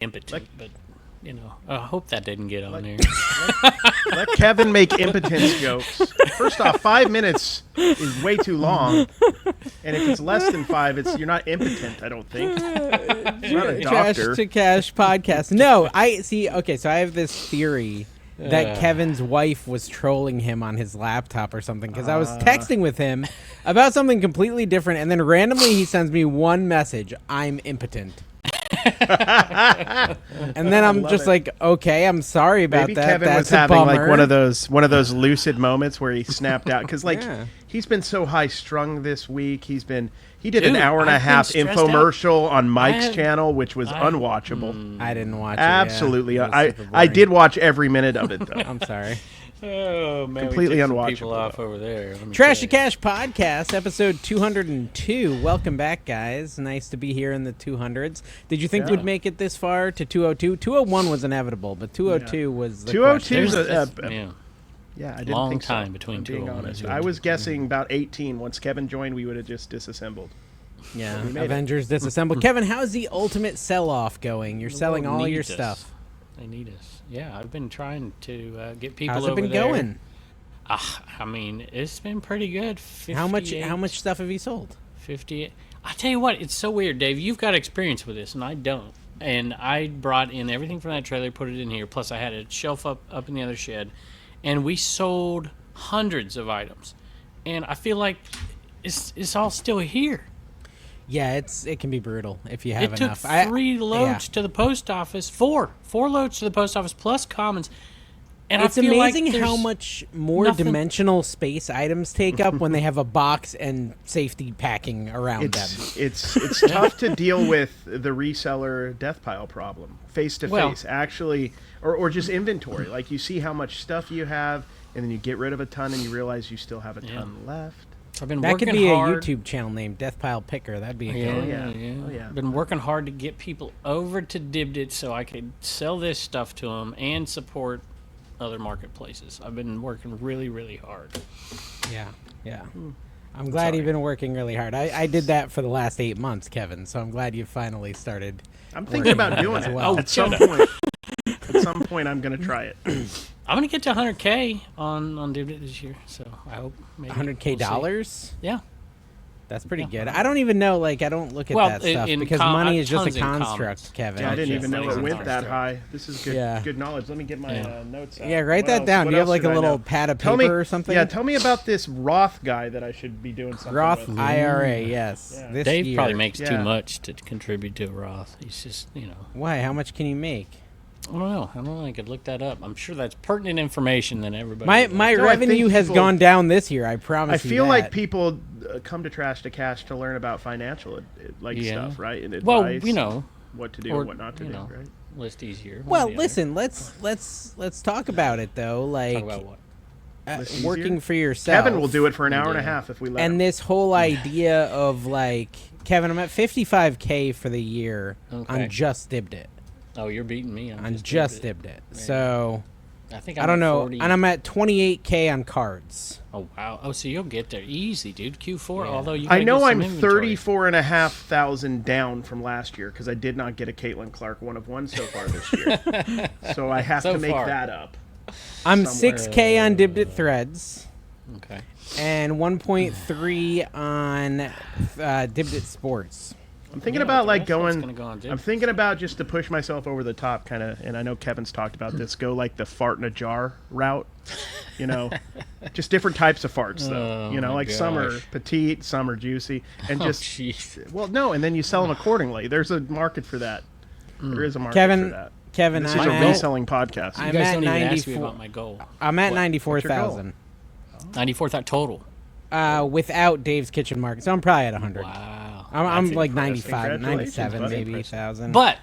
impotent, but I hope that didn't get on there. Let Kevin make impotence jokes. First off, 5 minutes is way too long, and if it's less than 5, you're not impotent. I don't think. You're not a doctor. Trash to Cash podcast. No, I see. Okay, so I have this theory that Kevin's wife was trolling him on his laptop or something, because I was texting with him about something completely different, and then randomly he sends me one message: "I'm impotent." And then I'm just like, okay, I'm sorry about Maybe that. Kevin That's was having a like bummer. one of those lucid moments where he snapped out because Yeah. he's been so high strung this week. He did an Dude, hour and a I've been half stressed infomercial on Mike's channel, which was unwatchable. I didn't watch it. Absolutely, Yeah. It was I super I boring. did watch every minute of it though. I'm sorry. Oh man, Completely we took some unwatchable, people off though. over there. Let me Trash to tell you. Cash podcast, episode 202. Welcome back, guys. Nice to be here in the 200s. Did you think we'd make it this far to 202? 201 was inevitable, but 202 was the 202 's Yeah. yeah, I didn't Long think so, time between I'm being 201 and honest. 202. I was guessing about 18. Once Kevin joined, we would have just disassembled. Yeah, We made it. Avengers disassembled. Kevin, how's the ultimate sell-off going? You're selling all your Needs us. stuff. They need us. Yeah, I've been trying to get people How's it over been there. going? I mean, it's been pretty good. How much 58, stuff have you sold? 58. I tell you what, it's so weird, Dave. You've got experience with this, and I don't. And I brought in everything from that trailer, put it in here. Plus, I had a shelf up in the other shed, and we sold hundreds of items. And I feel like it's all still here. Yeah, it can be brutal if you have It enough. took 3 loads to the post office, four loads to the post office plus commons. And It's I feel amazing like how there's much more nothing- dimensional space items take up when they have a box and safety packing around them. It's tough to deal with the reseller death pile problem face to face, actually, or just inventory. Like you see how much stuff you have, and then you get rid of a ton, and you realize you still have a ton left. I've been That working could be hard. a YouTube channel named Death Pile Picker. That'd be a good one. Oh, yeah. Been working hard to get people over to Dibdit so I could sell this stuff to them and support other marketplaces. I've been working really, really hard. Yeah. I'm glad you've been working really hard. I did that for the last 8 months, Kevin, so I'm glad you finally started. I'm thinking about doing it well. at some point. At some point, I'm going to try it. I'm gonna get to 100K on Dibdit this year, so I hope maybe $100K dollars? Yeah. That's pretty good. I don't even know. I don't look at Well, that stuff in because money is just a tons in construct, comments. Kevin. I didn't Yeah, even know money's it in went that construct. high. This is good. Yeah. Good knowledge. Let me get my notes out. Yeah, write What that else- down. what Do you have else like a should I little know? pad of Tell paper me, or something? Yeah, tell me about this Roth guy that I should be doing something Roth with. IRA, yes. Yeah. This Dave year. probably makes too Yeah. much to contribute to a Roth. He's just, Why? How much can you make? I don't know. I could look that up. I'm sure that's pertinent information that everybody. My would my like. No, I revenue think has people- gone down this year. I I promise you feel that. like people come to Trash to Cash to learn about financial stuff, right? And advice, Well, what to do or, and what not to do, right? list easier. Well, one or the listen. Let's talk about it though. Like other. Talk about what? List easier? working for yourself. Kevin will do it for an hour and a Yeah. half if we let him. And this whole idea of like, Kevin, I'm at 55K for the year Okay. on just Dibdit. Oh, you're beating me. On just Dibdit. So I think I don't at know, 40. and I'm at 28K on cards. Oh wow. Oh, so you'll get there easy, dude. Q4. Yeah. Although you. I gotta know get some I'm inventory. 34,500 down from last year because I did not get a Caitlin Clark 1-of-1 so far this year. So I have So to make far. that up. I'm Somewhere. 6K on Dibdit Threads Okay. and 1.3 on Dibdit Sports. I'm thinking Yeah, about like that's what's going. gonna go on Dib. I'm thinking about just to push myself over the top, kind of. And I know Kevin's talked about this. Go like the fart in a jar route. Just different types of farts though. Oh, my Like some are gosh. petite, some are juicy, and Oh, just jeez. well, no, and then you sell them accordingly. There's a market for that. There is a market Kevin, for that. Kevin, This is I'm a at, reselling podcast. I'm You guys at don't even ask me 94. about my goal. I'm at What? 94,000 94,000 total. without Dave's Kitchen Market. So I'm probably at 100. Wow. I'm That's like impressive. 95, Congratulations, 97 buddy. maybe Impressive. thousand. But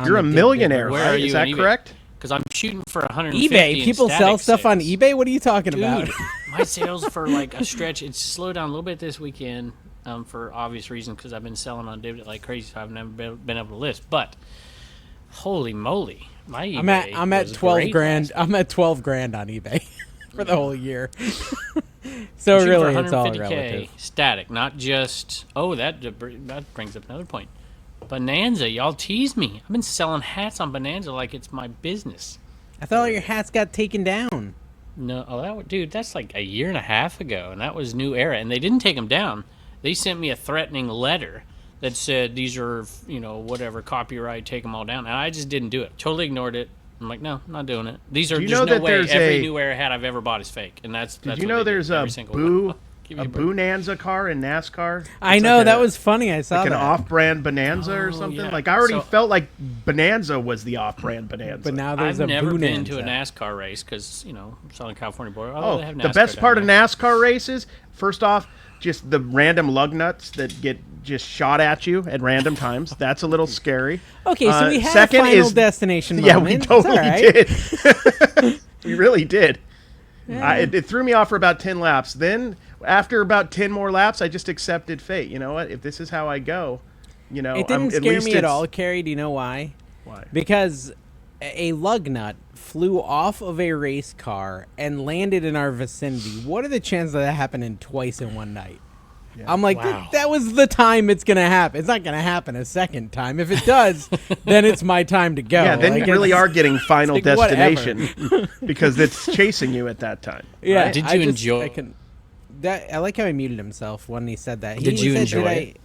You're a on the millionaire, Where right? are you Is that on eBay? correct? because I'm shooting for 150. eBay, in people sell static stuff on sales. eBay. What are you talking about? Dude, my sales for like a stretch, it's slowed down a little bit this weekend for obvious reasons because I've been selling on Dibdit like crazy, so I've never been able to list. But holy moly, my eBay I'm at was 12 great grand. last I'm at 12 grand on eBay for the whole year. So I'm shooting really, for it's all 150K relative. static, not just. Oh, that brings up another point. Bonanza, y'all tease me. I've been selling hats on Bonanza like it's my business. I thought all your hats got taken down. No, dude, that's like a year and a half ago, and that was New Era, and they didn't take them down. They sent me a threatening letter that said these are, whatever, copyright, take them all down, and I just didn't do it. Totally ignored it. I'm like, no, I'm not doing it. These are just no way. Every New Era hat I've ever bought is fake, and that's. Did you know there's a Bonanza car in NASCAR? I know, that was funny. I saw like that. an off-brand Bonanza or something. Yeah. Like I already felt like Bonanza was the off-brand Bonanza. But now there's I've never been Bonanza. to a NASCAR race because Southern California border. Oh, they have the NASCAR best part of down there. NASCAR races, first off, just the random lug nuts that get just shot at you at random times. That's a little scary. Okay, so we had second a Final is, Destination Yeah, moment. we It's totally all right. did. We really did. Yeah. It threw me off for about 10 laps. Then, after about 10 more laps, I just accepted fate. You know what? If this is how I go, It didn't scare me at all, Carrie. Do you know why? Why? Because a lug nut flew off of a race car and landed in our vicinity. What are the chances of that happening twice in one night? Yeah. I'm like, wow. that was the time it's going to happen. It's not going to happen a second time. If it does, then it's my time to go. Yeah, then you really are getting Final Destination whatever. because it's chasing you at that time. Yeah. Right? Did you enjoy? I like how he muted himself when he said that. Did you enjoy it?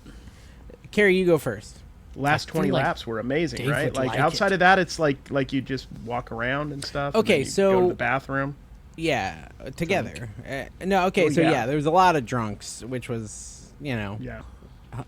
Carrie, you go first. Last 20 laps were amazing, Dave right? would Like like outside it. of that, it's like you just walk around and stuff. Okay, and then you so go to the bathroom. Yeah, together. No, okay, Oh, so yeah. there was a lot of drunks, which was, Yeah.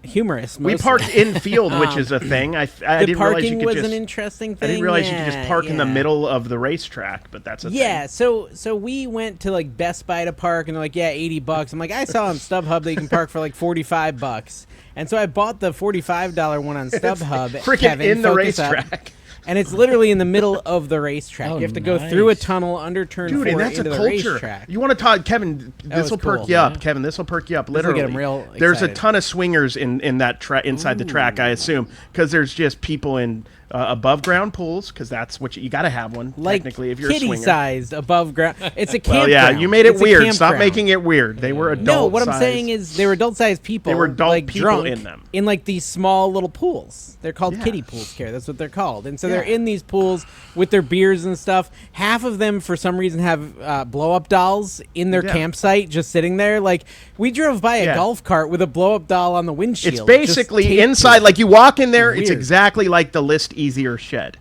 humorous. We mostly. parked in field, which is a thing. I The didn't realize you parking could was just. an interesting thing. I didn't realize you could just park in the yeah. middle of the racetrack, but that's a Yeah, thing. so we went to like Best Buy to park, and they're like, yeah, $80. I'm like, I saw on StubHub that you can park for like $45, and so I bought the $45 one on StubHub. Freaking Kevin, in the focus up. racetrack. And it's literally in the middle of the racetrack. Oh, You have to go through a nice. tunnel under turn Dude, 4 and that's into a the culture. racetrack. You want to talk, Kevin? This was will perk cool, you up, yeah. Kevin. This will perk you up. will Literally, get 'em real there's a excited. ton of swingers in that inside the track. I assume because there's just people in above ground pools because that's what you got to have one Like technically if you're a swinger. kitty-sized above ground. It's a campground. Well, yeah, you made it It's a weird. Stop campground. making it weird. They were adult. No, what I'm size. saying is they were adult-sized people. They were adult like, people drunk in them. in like these small little pools. They're called Yeah. kiddie pools, Care. That's what they're called. And so Yeah. they're in these pools with their beers and stuff. Half of them, for some reason, have blow-up dolls in their Yeah. campsite, just sitting there. Like we drove by a Yeah. golf cart with a blow-up doll on the windshield. It's just basically taped to inside. it. Like you walk in there, it's Weird. exactly like the List Easier shed,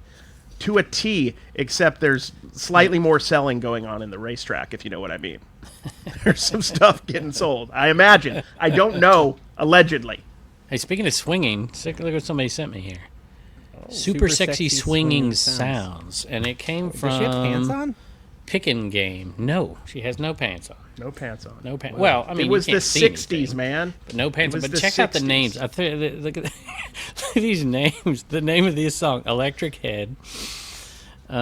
to a T. Except there's slightly more selling going on in the racetrack, if you know what I mean. There's some stuff getting sold. I imagine. I don't know. Allegedly. Hey, speaking of swinging, look what somebody sent me here. Super sexy swinging sounds, and it came from Does she have pants on? Pickin' Game. No, she has no pants on. No pants on. No pants. Well, I mean, it was you the can't see 60s, anything, man. but no pants It on. was But the check out the 60s. names. Look at these names. The name of this song, Electric Head. This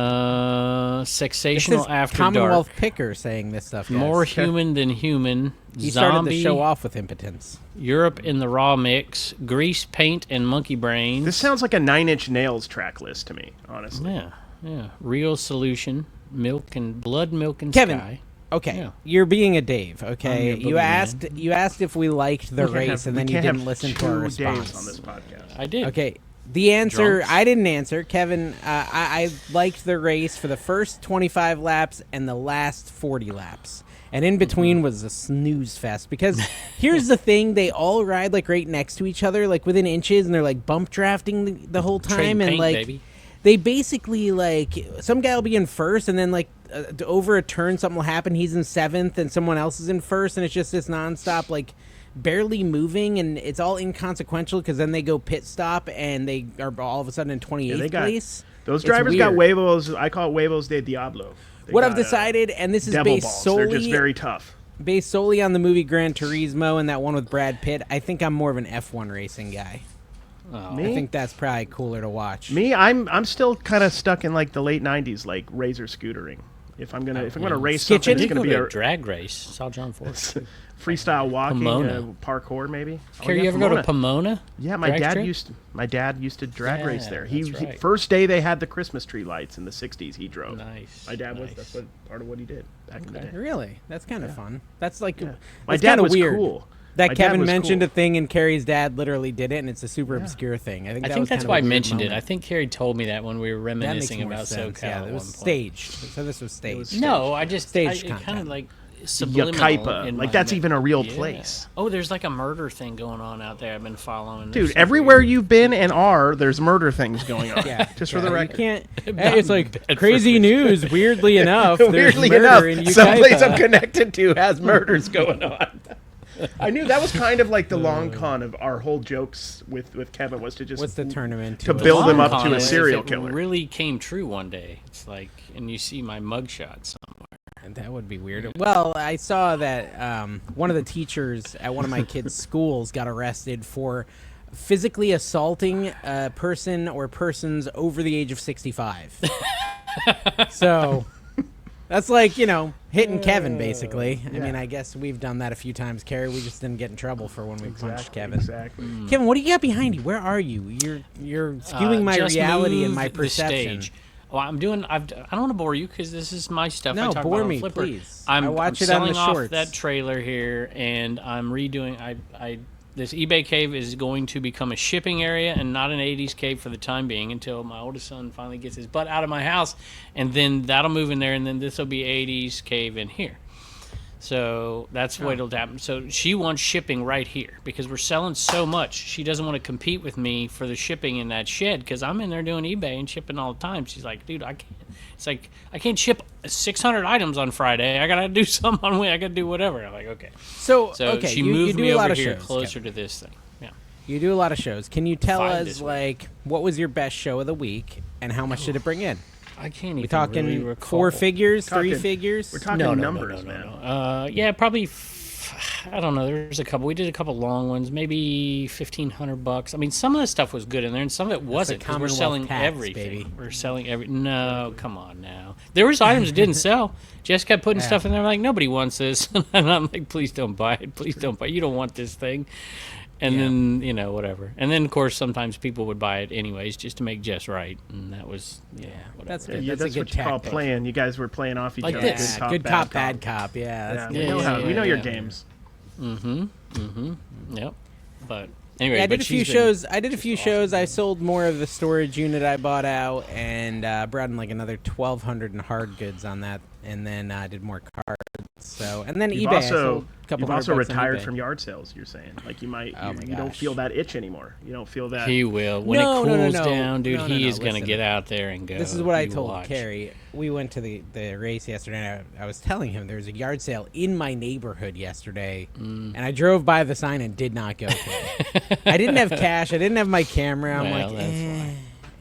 Sexational is After Commonwealth Dark. Picker saying this stuff. Guys. More human than human. He started Zombie. the show off with impotence. Europe in the raw mix. Grease paint and monkey brains. This sounds like a Nine Inch Nails track list to me, honestly. Yeah. Real Solution. Milk and Blood, Milk and Kevin, Sky. Okay, Yeah. you're being a Dave. Okay, I'm your you boogeyman. asked if we liked the We can't race, have- and we then you can't didn't have listen to two our Daves response. on this podcast. I did. Okay, the answer Drunks. I didn't answer. Kevin, I liked the race for the first 25 laps and the last 40 laps. And in between was a snooze fest because here's the thing: they all ride like right next to each other, like within inches, and they're like bump drafting the whole Trade time, and paint, like baby. they basically like some guy will be in first, and then like over a turn something will happen. He's in seventh, and someone else is in first, and it's just this nonstop like barely moving, and it's all inconsequential because then they go pit stop and they are all of a sudden in 28th they got- place. Those It's drivers got weird. huevos. I call it huevos de Diablo. They What got, I've decided, and this is devil based balls. solely They're just very tough. based solely on the movie Gran Turismo and that one with Brad Pitt, I think I'm more of an F1 racing guy. Oh. Me? I think that's probably cooler to watch. Me, I'm still kind of stuck in like the late '90s, like razor scootering. If I'm gonna race something, Skitching? it's gonna be a a drag race. Saw John Force. freestyle walking, Pomona. parkour maybe. Care you ever go to Pomona? Yeah, my Drag dad strip? used to drag race there. that's He right. first day they had the Christmas tree lights in the '60s. He drove. Nice. My dad was nice. that's what part of what he did back in the day. Really? That's kind of fun. That's like My that's dad kinda was weird. cool. That My dad Kevin was mentioned cool. a thing and Carrie's dad literally did it, and it's a super obscure thing. I think I think was that's kind why I of a weird mentioned it. moment. I think Carrie told me that when we were That makes reminiscing more about sense. SoCal Yeah, at it was one point. staged. So this was staged. No, I just Staged it kind content. of like subliminal. Yucaipa. in Like, my that's ma- even a real Yeah. place. Oh, there's like a murder thing going on out there. I've been following. Dude, There's some everywhere weird- you've been and are, there's murder things going on. Yeah, Just for the you record. can't. Not It's like Bedford. crazy news. Weirdly enough, Weirdly there's enough, murder in someplace I'm Yucaipa. connected to has murders going on. I knew that was kind of like the long con of our whole jokes with Kevin was to just What's the tournament? to build him up Long to con a is serial if killer. It really came true one day. It's like, and you see my mugshot somewhere. And that would be weird. Well, I saw that one of the teachers at one of my kids' schools got arrested for physically assaulting a person or persons over the age of 65. So that's like, hitting Kevin, basically. I mean, I guess we've done that a few times, Carrie. We just didn't get in trouble for when we punched Kevin. Exactly. Kevin, what do you got behind you? Where are you? You're skewing my Just reality and my moved the perception. stage. Well, I don't want to bore you because this is my stuff. No, I talk bore about on me, Flipper. please. I'm I watch I'm it on selling the off shorts. that trailer here, and I'm redoing. This eBay cave is going to become a shipping area and not an 80s cave for the time being until my oldest son finally gets his butt out of my house, and then that'll move in there, and then this will be 80s cave in here. So that's what it'll happen. So she wants shipping right here because we're selling so much. She doesn't want to compete with me for the shipping in that shed because I'm in there doing eBay and shipping all the time. She's like, dude, I can't. It's like, I can't ship 600 items on Friday. I got to do some on Wednesday. I got to do whatever. I'm like, okay. So Okay, she she moved do me a lot over of here shows, closer Kevin. to this thing. Yeah. You do a lot of shows. Can you tell 5 us, this week. like, what was your best show of the week and how much did it bring in? I can't even We talking really recall. 4 figures, 3 Talking- figures? We're talking No, numbers, no, man. no. Yeah, probably. I don't know. There's a couple. We did a couple long ones, maybe $1,500. I mean, some of the stuff was good in there, and some of it wasn't. 'Cause we're Commonwealth selling tax, everything. baby. We're selling every. No, come on now. There was items that didn't sell. Jess kept putting stuff in there like nobody wants this, and I'm like, please don't buy it. Please don't buy it. You don't want this thing. And then whatever. And then of course sometimes people would buy it anyways just to make Jess right, and that was whatever. That's Yeah, good. that's That's a good what you call tactic. playing. You guys were playing off each Like other. this. Good cop, bad cop. Yeah, Yeah, that's we good. know Yeah, how. yeah, We know your yeah. games. Yep. But anyway, Yeah, I did but a few she's been shows. I did a just few awesome. shows. I sold more of the storage unit I bought out, and brought in like another 1,200 in hard goods on that, and then I did more cards. So, and then You've eBay. I also sold a couple you've hundred also bucks on retired eBay. from yard sales. You're saying like you might. Oh my You don't gosh. feel that itch anymore. You don't feel that. He will. When No, it no, no, cools no. down, dude, No, no, he no, is going to listen. get out there and go. This is what I You told watch. Carrie. We went to the race yesterday, and I was telling him there was a yard sale in my neighborhood yesterday, and I drove by the sign and did not go to it. I didn't have cash. I didn't have my camera. I'm Well, like,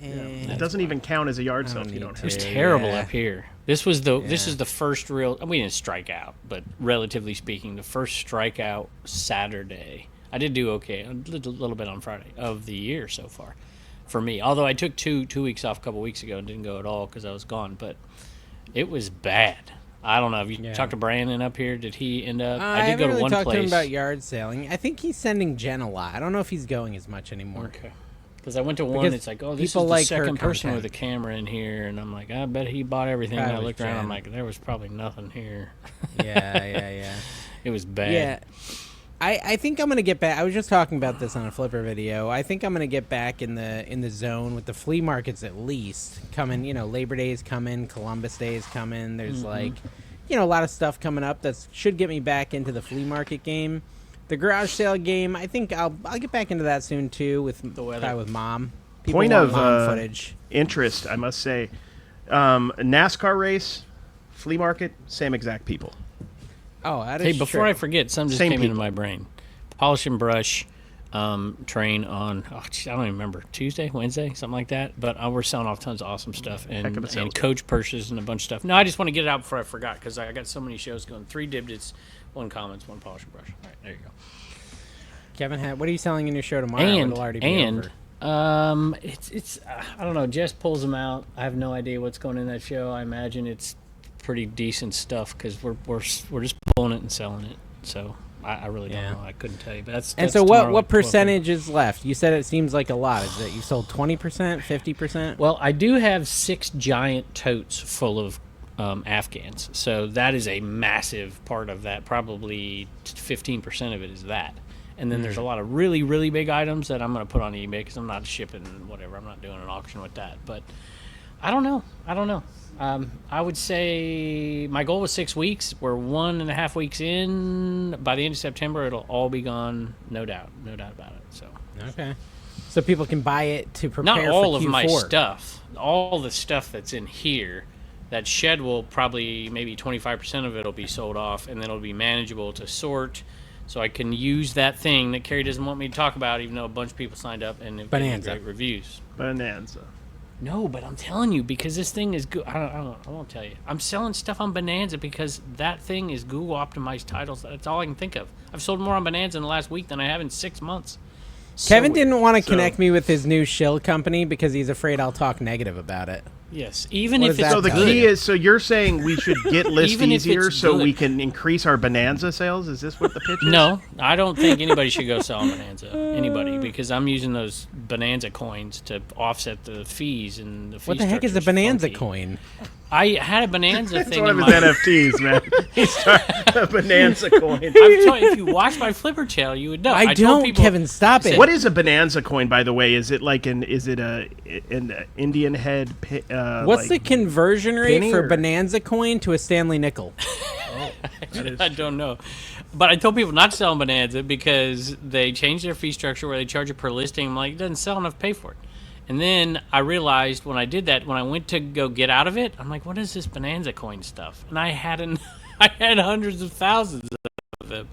that's It doesn't even count as a yard sale if you don't need have. It was to. terrible Yeah. up here. This is the Yeah. first real. We didn't strike out, but relatively speaking, the first strikeout Saturday. I did do okay, a little bit on Friday of the year so far, for me. Although I took two weeks off a couple weeks ago and didn't go at all because I was gone. But it was bad. I don't know. Have you talked to Brandon up here? Did he end up? I did go haven't to really one talked place. to him about yard selling. I think he's sending Jen a lot. I don't know if he's going as much anymore. Okay. Because I went to one, Because it's like, oh, this is people the like her second person content. with a camera in here, and I'm like, I bet he bought everything. And I Probably looked around, I'm Jen. like, there was probably nothing here. Yeah. It was bad. Yeah. I think I'm gonna get back. I was just talking about this on a Flipper video. I think I'm gonna get back in the zone with the flea markets at least coming. Labor Day is coming, Columbus Day is coming. There's like, a lot of stuff coming up that should get me back into the flea market game. The garage sale game, I think I'll get back into that soon too with weather. probably with Mom. People Point want of Mom footage. interest, I must say. NASCAR race, flea market, same exact people. Oh, that is Hey, before true. I forget, something just Same came into people. my brain. Polish and brush train on, I don't even remember, Tuesday, Wednesday, something like that. But we're selling off tons of awesome stuff Heck of a and sales coach purses and a bunch of stuff. No, I just want to get it out before I forgot because I got so many shows going. 3 dibdits, 1 comments, 1 polish and brush. All right, there you go. Kevin, what are you selling in your show tomorrow? It'll already be over. It's I don't know. Jess pulls them out. I have no idea what's going in that show. I imagine it's pretty decent stuff because we're just pulling it and selling it. So I really don't know. I couldn't tell you. But that's And that's so tomorrow what at 12:30. percentage is left? You said it seems like a lot. Is it you sold 20%, 50%? Well, I do have 6 giant totes full of Afghans. So that is a massive part of that. Probably 15% of it is that. And then there's a lot of really, really big items that I'm going to put on eBay because I'm not shipping whatever. I'm not doing an auction with that. But I don't know. I would say my goal was 6 weeks. We're 1.5 weeks in. By the end of September, it'll all be gone. No doubt about it. So Okay. So people can buy it to prepare for Q4. Not all of my stuff. All the stuff that's in here, that shed will probably, maybe 25% of it will be sold off, and then it'll be manageable to sort. So I can use that thing that Carrie doesn't want me to talk about, even though a bunch of people signed up and have given great reviews. Bonanza. No, but I'm telling you, because this thing is good. I won't tell you. I'm selling stuff on Bonanza because that thing is Google optimized titles. That's all I can think of. I've sold more on Bonanza in the last week than I have in 6 months. Kevin didn't want to connect me with his new shill company because he's afraid I'll talk negative about it. Yes, even What if does it's that So the tell key you? is, so you're saying we should get list Even if easier it's so good. we can increase our Bonanza sales? Is this what the pitch is? No, I don't think anybody should go sell on Bonanza. Anybody, because I'm using those Bonanza coins to offset the fees and the fee What the heck is a structure's Bonanza funky. coin? I had a Bonanza It's thing one in of his my... NFTs, man. He started a Bonanza coin. I'm telling you, if you watch my Flipper channel, you would know. I told don't, people, Kevin. Stop it. What is a Bonanza coin, by the way? Is it like an Indian head? What's the conversion rate penny for or- Bonanza coin to a Stanley nickel? I don't know. But I told people not to sell on Bonanza because they changed their fee structure where they charge you per listing. I'm like, it doesn't sell enough to pay for it. And then I realized when I did that, when I went to go get out of it, I'm like, what is this Bonanza coin stuff? And I had hundreds of thousands of them.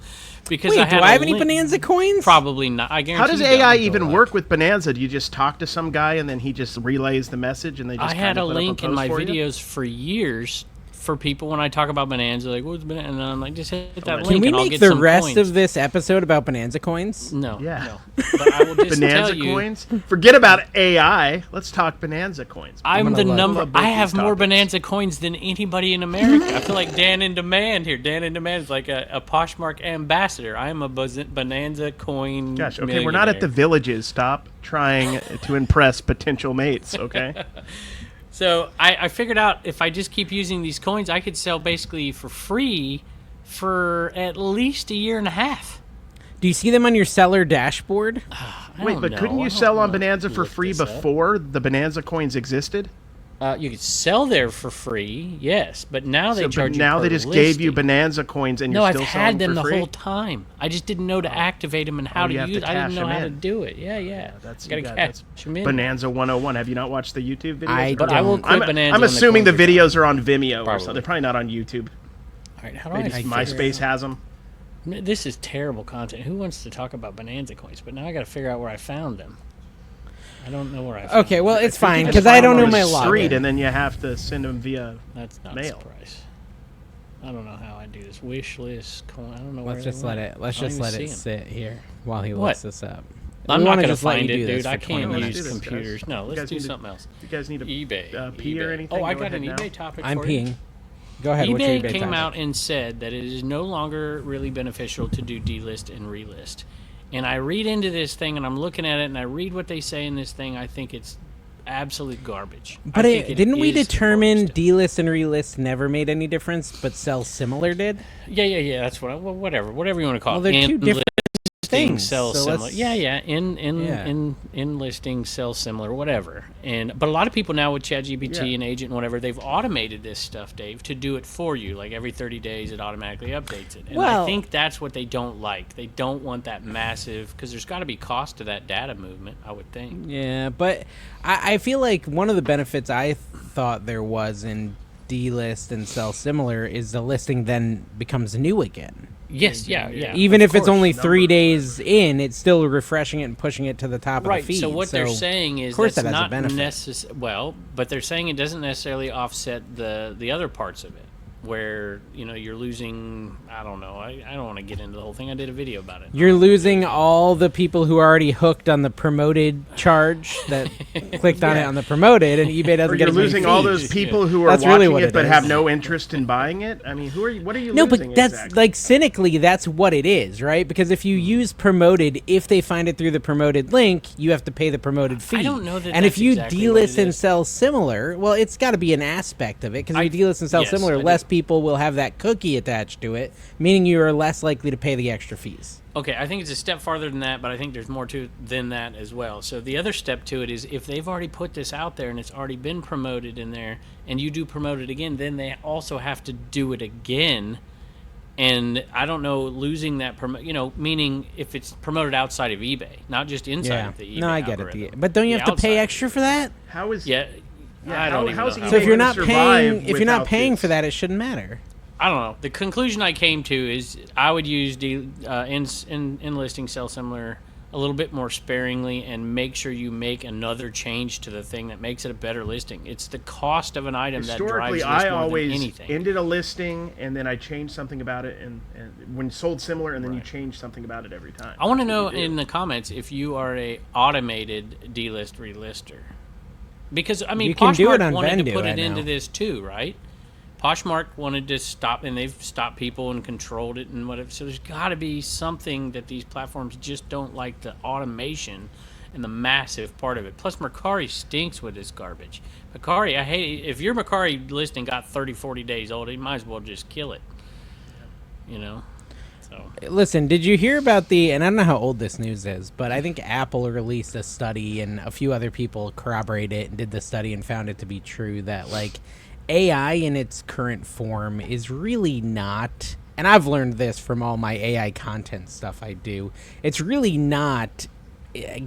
Because Wait, I had do I have a any link- Bonanza coins? Probably not. I guarantee How does you don't. AI even work with Bonanza? Do you just talk to some guy and then he just relays the message and they just I had kinda a put up link in post my for you? videos for years for people when I talk about Bonanza, like, what's Bonanza? And then I'm like, just hit that Can link Can we and I'll make get the some rest coins. of this episode about Bonanza coins? No, Yeah. no. But I will just tell Bonanza you, coins? Forget about AI. Let's talk Bonanza coins. I'm gonna the love- number. love both I have these more topics. Bonanza coins than anybody in America. I feel like Dan in Demand here. Dan in Demand is like a Poshmark ambassador. I am a Bonanza coin. Gosh, okay, we're not at the villages. Stop trying to impress potential mates, okay? So I figured out if I just keep using these coins, I could sell basically for free for at least 1.5 years. Do you see them on your seller dashboard? I Wait, don't but know. couldn't I you don't sell on know. Bonanza for Look free this up. before the Bonanza coins existed? You could sell there for free, yes, but now they So, charge but you now per they just gave you listing. Bonanza coins and No, you're I've still had selling them for the free? whole time. I just didn't know to activate them and how you to have to use. I didn't cash know them how to in. do it. Yeah. That's Gotta you got- cash that's them in. Bonanza 101. Have you not watched the YouTube videos? But I will quit I'm, Bonanza. I'm when assuming the coins are videos are on Vimeo or Probably. something. They're probably not on YouTube. gone. All right, how do Maybe I figure MySpace out- has them. This is terrible content. Who wants to talk about Bonanza coins? But now I got to figure out where I found them. I don't know where I found Okay, them. well, it's fine You because just I find don't them know on my the street, login. and then you have to send them via. That's not mail. a surprise. I don't know how I do this. Wish list coin. I don't know. Let's where just they let went. it. Let's I don't just even let see it 'em. sit here while he What? looks this up. I'm We not wanna going to just let find you it, do this dude. for I 20 can't minutes. use Let's do this, guys. computers. No, You let's guys do need to- something else. You guys need to eBay. pee or eBay. anything? Oh, I Go got an ahead now. eBay topic I'm for you. peeing. Go ahead. What's your eBay eBay came topic? out and said that it is no longer really beneficial to do delist and relist. And I read into this thing, and I'm looking at it, and I read what they say in this thing. I think it's absolute garbage. But I think didn't we is determine garbage. delist and relist never made any difference, but sell similar did? Yeah. That's what. Well, whatever you want to call Well, it. they're two In different listing, things. sell so similar. let's- Yeah. Yeah. In listing, sell similar, whatever. But a lot of people now with ChatGPT Yeah. and Agent and whatever, they've automated this stuff, Dave, to do it for you. Like every 30 days, it automatically updates it. And I Well- think that's what they don't like. They don't want that massive, because there's got to be cost to that data movement, I would think. Yeah, but I feel like one of the benefits I thought there was in delist and sell similar is the listing then becomes new again. Yes, yeah. Even of if it's course. only 3 days in, it's still refreshing it and pushing it to the top Right. of the feed. So what they're saying is of course that's that has a not benefit. but they're saying it doesn't necessarily offset the other parts of it. where you're losing. I don't know. I don't want to get into the whole thing. I did a video about it. You're losing all the people who are already hooked on the promoted charge that clicked on it on the promoted, and eBay doesn't Or get you're as many losing fees. all those people who are That's watching really what it it but is. have no interest in buying it. I mean, what are you No, losing but that's exactly? like cynically, that's what it is, right? Because if you use promoted, if they find it through the promoted link, you have to pay the promoted fee. I don't know that And if that's you exactly what delist it and is. sell similar, well, it's got to be an aspect of it. Because if you delist and sell yes, similar, I do. less people will have that cookie attached to it, meaning you are less likely to pay the extra fees. Okay, I think it's a step farther than that, but I think there's more to it than that as well. So the other step to it is if they've already put this out there and it's already been promoted in there, and you do promote it again, then they also have to do it again. And I don't know, losing that meaning if it's promoted outside of eBay, not just inside of the eBay. No, I get algorithm. it. But don't you The have to pay outside. extra for that? How is Yeah, I don't even how's know. eBay So if you're gonna not survive paying, if you're not without paying this? for that, it shouldn't matter. I don't know. The conclusion I came to is I would use in listing sell similar a little bit more sparingly and make sure you make another change to the thing that makes it a better listing. It's the cost of an item that Historically, drives this I more always than anything. ended a listing and then I changed something about it, and when sold similar, and then you change something about it every time. I want to That's know what you do. in the comments if you are a automated delist relister, because I mean You can do it Poshmark on wanted to Vendu, put I it into know. this too, right? Poshmark wanted to stop, and they've stopped people and controlled it and whatever. So there's got to be something that these platforms just don't like, the automation and the massive part of it. Plus, Mercari stinks with this garbage. Mercari, I hate it. If your Mercari listing got 30, 40 days old, you might as well just kill it. So Listen, did you hear about and I don't know how old this news is, but I think Apple released a study and a few other people corroborated it and did the study and found it to be true that, like, AI in its current form is really not, and I've learned this from all my AI content stuff I do, it's really not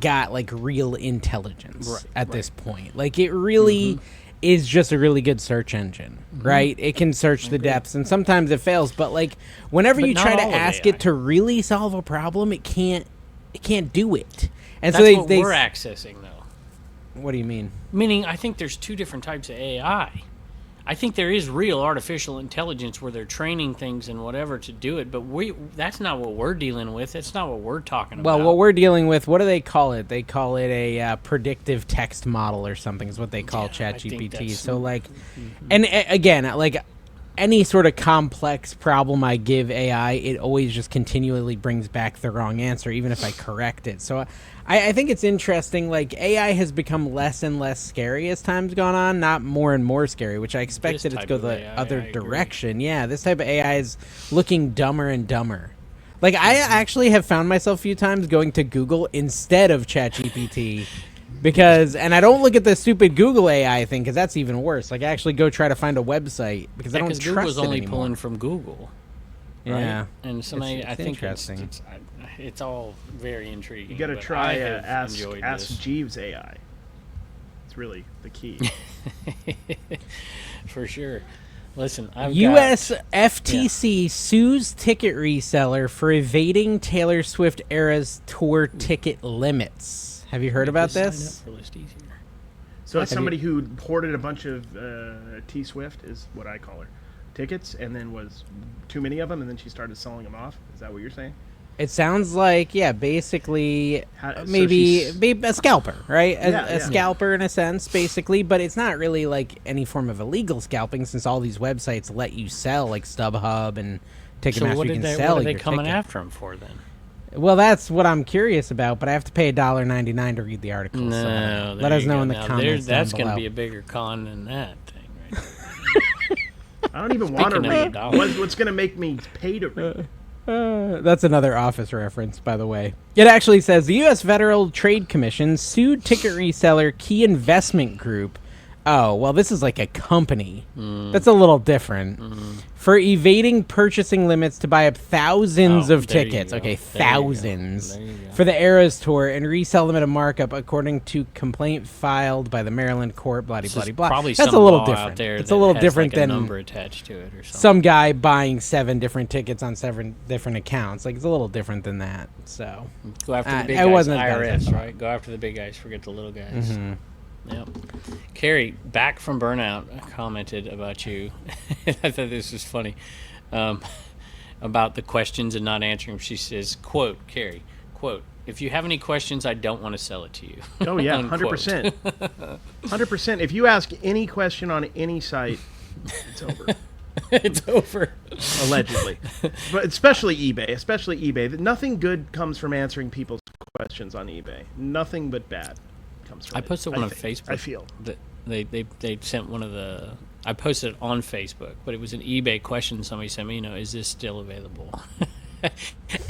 got, like, real intelligence at this point. Like, it really is just a really good search engine, right? It can search the depths, and sometimes it fails, but, like, whenever But you not try to all of ask AI. it to really solve a problem, it can't do it. And that's so what we're accessing, though. what do you mean? Meaning, I think there's two different types of AI. I think there is real artificial intelligence where they're training things and whatever to do it, but that's not what we're dealing with. That's not what we're talking about. Well, what we're dealing with, what do they call it? They call it a predictive text model or something is what they call I think ChatGPT. that's- So, like, and again, like, any sort of complex problem I give AI, it always just continually brings back the wrong answer, even if I correct it. So I think it's interesting, like, AI has become less and less scary as time's gone on, not more and more scary, which I expected it to type go of the AI, other I agree. direction. Yeah, this type of AI is looking dumber and dumber. Like, I actually have found myself a few times going to Google instead of ChatGPT because, and I don't look at the stupid Google AI thing because that's even worse. Like, I actually go try to find a website because I don't trust Google's it only anymore. pulling from Google. Right? Yeah. And somebody, It's I think interesting. it's all very intriguing. You got to but try I have ask enjoyed Ask Jeeves AI. It's really the key. this for sure. Listen, I've U.S. got, FTC sues ticket reseller for evading Taylor Swift era's tour ticket limits. Have you heard about Sign this? up for list easier. So it's Have somebody who hoarded a bunch of T Swift, is what I call her, tickets, and then was too many of them, and then she started selling them off. Is that what you're saying? It sounds like, yeah, basically So maybe she's- a scalper, right? Yeah, A yeah. scalper in a sense, basically, but it's not really like any form of illegal scalping since all these websites let you sell, like StubHub and Ticketmaster. So what you did can they, sell what are they your coming ticket. after him for then? Well, that's what I'm curious about, but I have to pay $1.99 to read the article. No, so there let us you know go. in the Now, comments. that's going to be a bigger con than that thing, right? I don't even want to Speaking of read. dollars. What's going to make me pay to read? That's another Office reference, by the way. It actually says the U.S. Federal Trade Commission sued ticket reseller Key Investment Group. Oh, well, this is like a company. That's a little different. For evading purchasing limits to buy up thousands Oh, of there you tickets. go. Okay, There you go. thousands. There you go. For the Eras Tour and resell them at a markup according to complaint filed by the Maryland court, blah, This blah, is blah. probably That's a some little law different. out there. It's that a little has, different like, a than number attached to it or something. some guy buying 7 different tickets on 7 different accounts. Like, it's a little different than that. So Go after the big it guys, wasn't as bad as I IRS, thought. right? Go after the big guys, forget the little guys. Yep. Carrie, back from burnout, commented about you. I thought this was funny. About the questions and not answering them. She says, quote, Carrie, quote, if you have any questions, I don't want to sell it to you. Oh, yeah, 100%. 100%. If you ask any question on any site, it's over. It's over. Allegedly. But especially eBay. Nothing good comes from answering people's questions on eBay. Nothing but bad comes from I posted one on Facebook. I feel. That they sent one of the... I posted it on Facebook, but it was an eBay question somebody sent me, is this still available?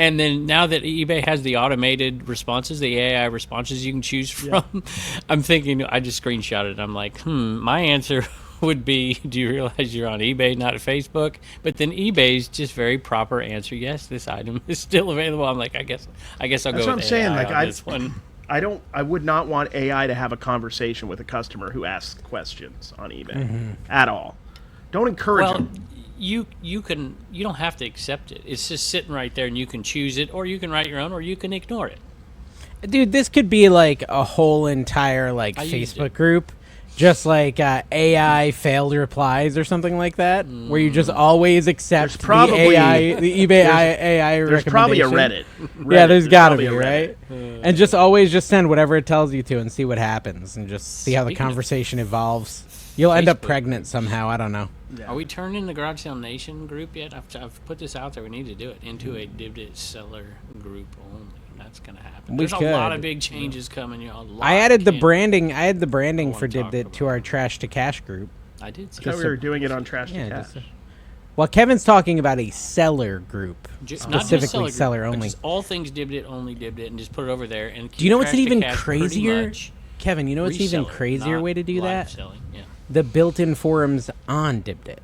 And then now that eBay has the automated responses, the AI responses you can choose from, I'm thinking, I just screenshotted it. I'm like, my answer would be, do you realize you're on eBay, not Facebook? But then eBay's just very proper answer, yes, this item is still available. I'm like, I guess I'll go with AI. That's what I'm saying. Like, on this one. I would not want AI to have a conversation with a customer who asks questions on eBay at all. Don't encourage them. You don't have to accept it. It's just sitting right there, and you can choose it, or you can write your own, or you can ignore it. Dude, this could be like a whole entire Facebook group, just like AI failed replies or something like that, where you just always accept the eBay AI There's recommendation. probably a Reddit. Yeah, there's got to be, Reddit. right? And just always just send whatever it tells you to and see what happens and just see how the Speaking of conversation evolves. You'll end up Facebook. pregnant somehow. I don't know. Yeah. Are we turning the Garage Sale Nation group yet? I've put this out there. We need to do it into a Dibdit seller group only. That's going to happen. There's a lot of big changes coming. I added the branding. I had the branding for talk Dibdit to our Trash to Cash group. I did see I thought we that. were doing it on Trash to Cash. Well, Kevin's talking about a seller group, Not just specifically seller group, but only. just all things Dibdit, only Dibdit, and just put it over there. And Do you know what's Trash an to even Cash pretty crazier? much Kevin, you know what's an even reseller, crazier not way to do live that? Selling. Yeah. The built-in forums on Dibdit.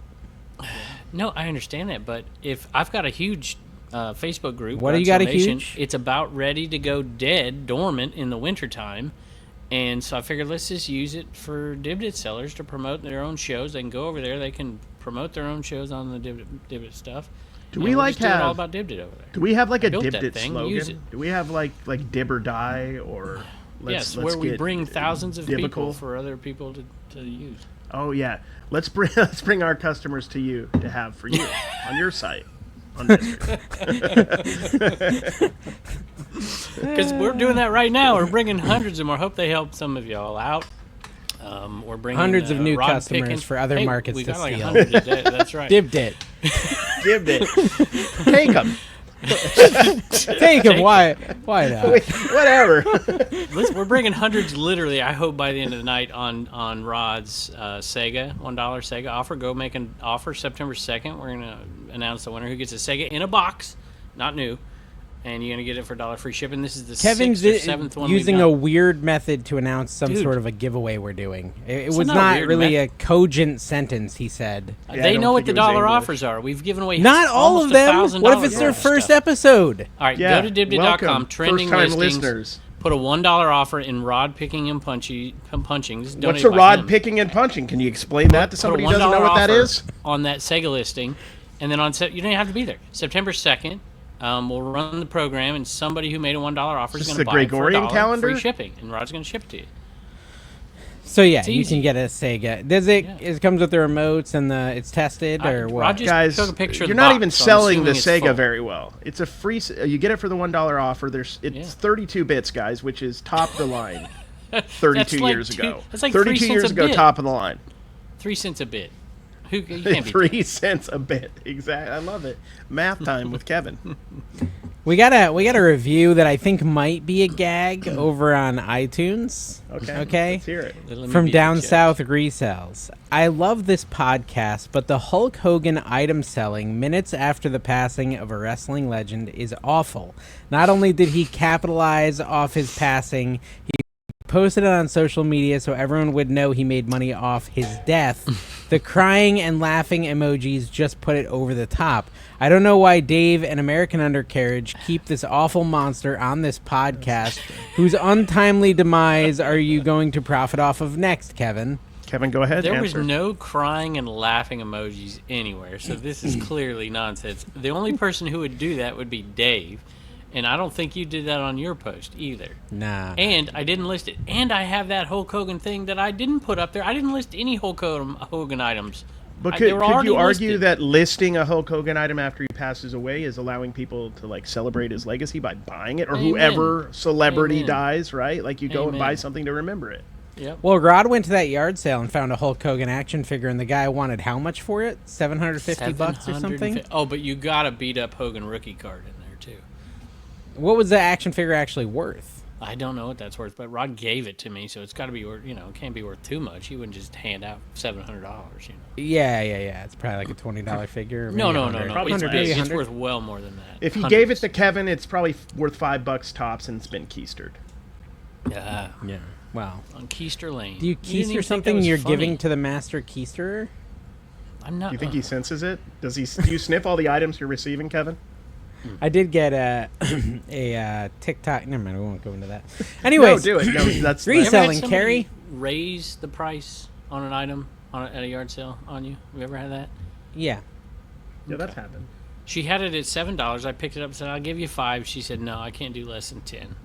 No, I understand that, but if I've got a huge Facebook group, What do you Garage got a Sale Nation, huge? It's about ready to go dormant in the wintertime. And so I figured let's just use it for Dibdit sellers to promote their own shows. They can go over there. They can promote their own shows on the Dibdit stuff. Do And we we'll like just do it all have? about Dibdit over there? Do we have like a built that Dibdit thing, use slogan? it. Do we have like Dib or Die or? Yes, let's where we get bring thousands of people Dibical? for other people to use. Oh yeah, let's bring our customers to you to have for you on your site. On Mystery. Because we're doing that right now. We're bringing hundreds of more. Hope they help some of y'all out. We're bringing Hundreds of new rod customers picking. for other markets we to got like steal. 100 today. That's right. Dibdit. Dibdit. Take them. Take him. Why not? Whatever. We're bringing hundreds, literally. I hope by the end of the night on Rod's Sega $1 Sega offer. Go make an offer September 2nd. We're gonna announce the winner who gets a Sega in a box, not new, and you're gonna get it for $1 free shipping. This is the Kevin's 6th or 7th one using we've a done. weird method to announce some Dude. sort of a giveaway we're doing. It It's was not a not weird really method. a cogent sentence, he said. Yeah, I They don't know what think the it was dollar English. offers are. We've given away Not all almost of them. $1,000 What if it's their worth of first stuff. episode? All right, Yeah. go to dibdit.com, Welcome, trending first-time listings. listeners. Put a $1 offer in rod picking and punching. This is What's donated a by rod him. picking and punching? Can you explain that to Put a somebody who doesn't $1 know what that offer is? on that Sega listing, and then you don't have to be there. September 2nd, we'll run the program, and somebody who made a $1 offer is This going is to the buy it for Gregorian $1 calendar? free shipping, and Rod's going to ship it to you. So yeah, It's you easy. can get a Sega. Does it? Yeah. It comes with the remotes and it's tested or what? Rod just Guys, took a picture of you're the not box, even so I'm selling the assuming it's Sega full. very well. It's a free. You get it for the $1 offer. It's 32 bits, guys, which is top of the line. 32 That's like years ago. that's like 3 32 cents years a ago, bit. top of the line. 3 cents a bit. You can't be 3 cents a bit. Exactly. I love it. Math time with Kevin. We got a review that I think might be a gag over on iTunes. Okay. Let's hear it. Let me From be Down the judge. South Resells. I love this podcast, but the Hulk Hogan item selling minutes after the passing of a wrestling legend is awful. Not only did he capitalize off his passing, he posted it on social media so everyone would know he made money off his death. The crying and laughing emojis just put it over the top. I don't know why Dave and American Undercarriage keep this awful monster on this podcast. Whose untimely demise are you going to profit off of next, Kevin? Kevin, go ahead. There was answer. no crying and laughing emojis anywhere, so this is clearly nonsense. The only person who would do that would be Dave. And I don't think you did that on your post either. Nah. And I didn't list it. And I have that Hulk Hogan thing that I didn't put up there. I didn't list any Hulk Hogan items. But They could were you already argue listed. that listing a Hulk Hogan item after he passes away is allowing people to like celebrate his legacy by buying it, or Amen. whoever celebrity Amen. dies, right? Like you go and buy Amen. something to remember it. Yep. Well, Rod went to that yard sale and found a Hulk Hogan action figure, and the guy wanted how much for it? $750 or something? Oh, but you got a beat up Hogan rookie card in there too. What was the action figure actually worth? I don't know what that's worth, but Rod gave it to me, so it's got to be worth. It can't be worth too much. He wouldn't just hand out $700. Yeah. It's probably like a $20 figure. Or No. maybe 100. Probably It's, hundred. it's worth well more than that. If he Hundreds. gave it to Kevin, it's probably worth $5 tops, and it's been keistered. Yeah, Yeah. Wow. on Keister Lane. Do you didn't even keister think something that was you're funny. giving to the master keisterer? I'm not. Do you think he senses it? Do you sniff all the items you're receiving, Kevin? I did get a TikTok. Never mind, we won't go into that. Anyways, No, do it. No, that's Have you ever had Reselling, somebody Carrie? raise the price on an item at a yard sale on you? Have you ever had that? Yeah. yeah, that's happened. She had it at $7. I picked it up and said, "I'll give you $5." She said, "No, I can't do less than 10."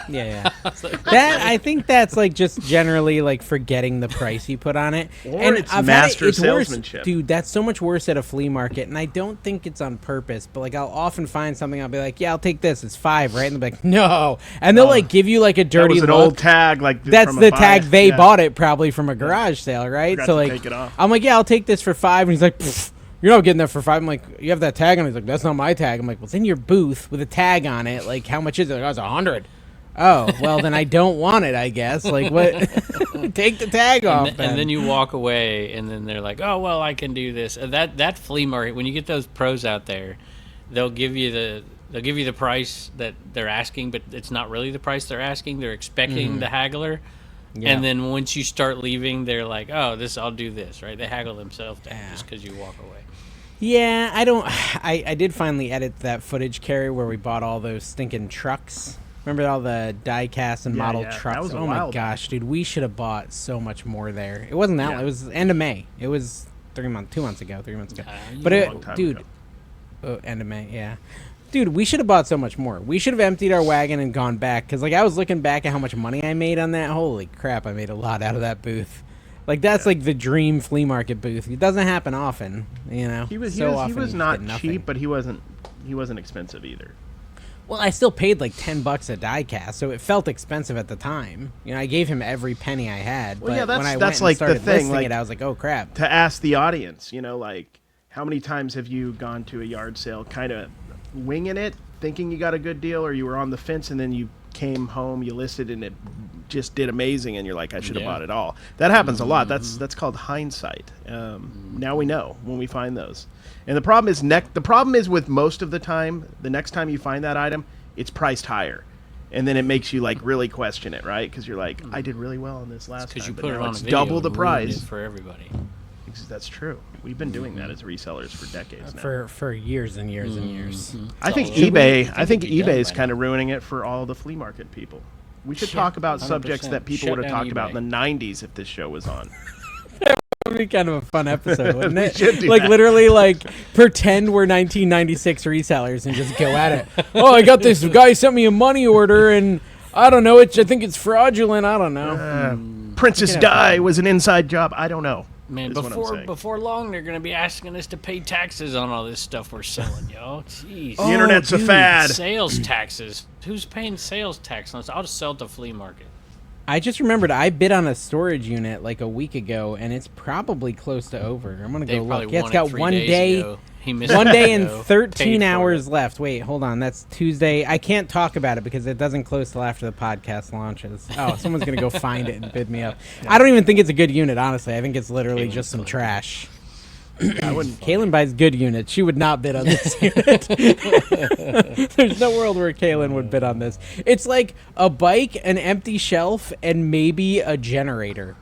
Yeah. That I think that's like just generally like forgetting the price you put on it. Or it's I've master it's worse- salesmanship. dude, that's so much worse at a flea market, and I don't think it's on purpose. But like, I'll often find something. I'll be like, "Yeah, I'll take this. It's $5, right?" And they'll be like, "No," and they'll like give you like a That dirty was an look. old tag, like That's from a the buy. tag they Yeah. bought it probably from a garage sale, right? Forgot So to like, take it off. I'm like, "Yeah, I'll take this for $5," and he's like, "Pfft, "You're not getting that for $5." I'm like, "You have that tag on it." He's like, "That's not my tag." I'm like, "Well, it's in your booth with a tag on it. Like, how much is it?" Like, "Oh, it's $100." Oh, well, then I don't want it, I guess. Like, what? Take the tag off. And then you walk away, and then they're like, "Oh, well, I can do this." That flea market, when you get those pros out there, they'll give you the price that they're asking, but it's not really the price they're asking. They're expecting the haggler. Yeah. And then once you start leaving, they're like, "Oh, I'll do this," right? They haggle themselves down just because you walk away. Yeah, I did finally edit that footage, Carrie, where we bought all those stinking trucks. Remember all the die-cast and Yeah, model yeah, that trucks? was a Oh, my while gosh, dude. We should have bought so much more there. It wasn't that Yeah. long. It was end of May. It was 3 months ago. You But know, it, long time dude, ago. end of May, yeah. Dude, we should have bought so much more. We should have emptied our wagon and gone back. Because, like, I was looking back at how much money I made on that. Holy crap, I made a lot out of that booth. Like, that's like the dream flea market booth. It doesn't happen often, you know. He was So he often was you not get nothing. cheap, but he wasn't expensive either. Well, I still paid like $10 a die cast, so it felt expensive at the time. You know, I gave him every penny I had. Well, but yeah, when I that's went like and started the thing, listing like- it, I was like, oh crap. To ask the audience, like how many times have you gone to a yard sale kind of winging it, thinking you got a good deal, or you were on the fence and then you came home, you listed and it just did amazing, and you're like, I should have Yeah. bought it all. That happens a lot. That's called hindsight. Now we know when we find those. And the problem is with most of the time, the next time you find that item, it's priced higher. And then it makes you like really question it, right? Because you're like, I did really well on this last because time, you but put it now on it's a video, double the and ruined price. it for everybody. That's true. We've been doing that as resellers for decades now. For years and years and years. I think Should we- eBay. I I think think it'd be done eBay's by kind of ruining it for all the flea market people. We should talk about subjects 100%. that people Shut would have down talked about eBay. in the '90s if this show was on. That would be kind of a fun episode, wouldn't We it? should do Like that. literally, like pretend we're 1996 resellers and just go at it. Oh, I got this guy sent me a money order, and I don't know. I think it's fraudulent. I don't know. Princess Di was an inside job. I don't know. Man, is what I'm saying. before long, they're going to be asking us to pay taxes on all this stuff we're selling, y'all. Jeez. The internet's a dude. fad. Sales taxes. Who's paying sales tax on this? I'll just sell it to flea market. I just remembered I bid on a storage unit like a week ago, and it's probably close to over. I'm gonna They go probably look. Yeah, it's won it got 3 one days day. ago. He missed One it, day and though. 13 Paid for hours it. left. Wait, hold on. That's Tuesday. I can't talk about it because it doesn't close till after the podcast launches. Oh, someone's going to go find it and bid me up. I don't even think it's a good unit, honestly. I think it's literally just some trash. I wouldn't. Kaylin buys good units. She would not bid on this unit. There's no world where Kaylin would bid on this. It's like a bike, an empty shelf, and maybe a generator.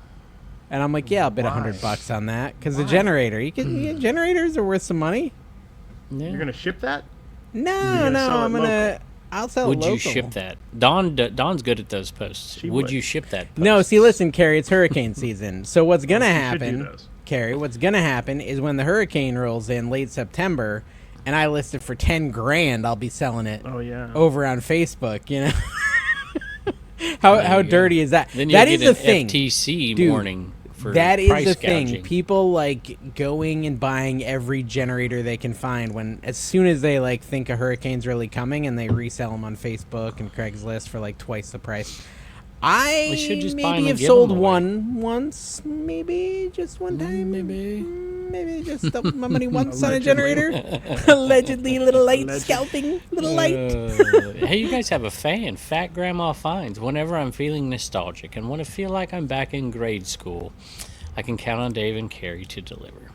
And I'm like, yeah, I'll bid $100 on that because the generator. Generators are worth some money. You're gonna ship that? No, gonna no, sell it I'm gonna. local? I'll sell Would it local. you ship that? Dawn's good at those posts. She Would would. you ship that post? No, see, listen, Carrie, it's hurricane season. So what's gonna You should do happen, those. Carrie? What's gonna happen is when the hurricane rolls in late September, and I list it for 10 grand, I'll be selling it Oh yeah. over on Facebook, you know? How dirty is that? Then That you is get the an thing. FTC Dude, warning for that is price the thing. gouging. People like going and buying every generator they can find when, as soon as they like think a hurricane's really coming, and they resell them on Facebook and Craigslist for like twice the price. I should just buy 'em maybe and have give sold 'em away. one once, maybe just one time. Maybe just doubled my money once on a generator. Allegedly, a little light scalping, little light. Hey, you guys have a fan, Fat Grandma Finds. Whenever I'm feeling nostalgic and want to feel like I'm back in grade school, I can count on Dave and Carrie to deliver.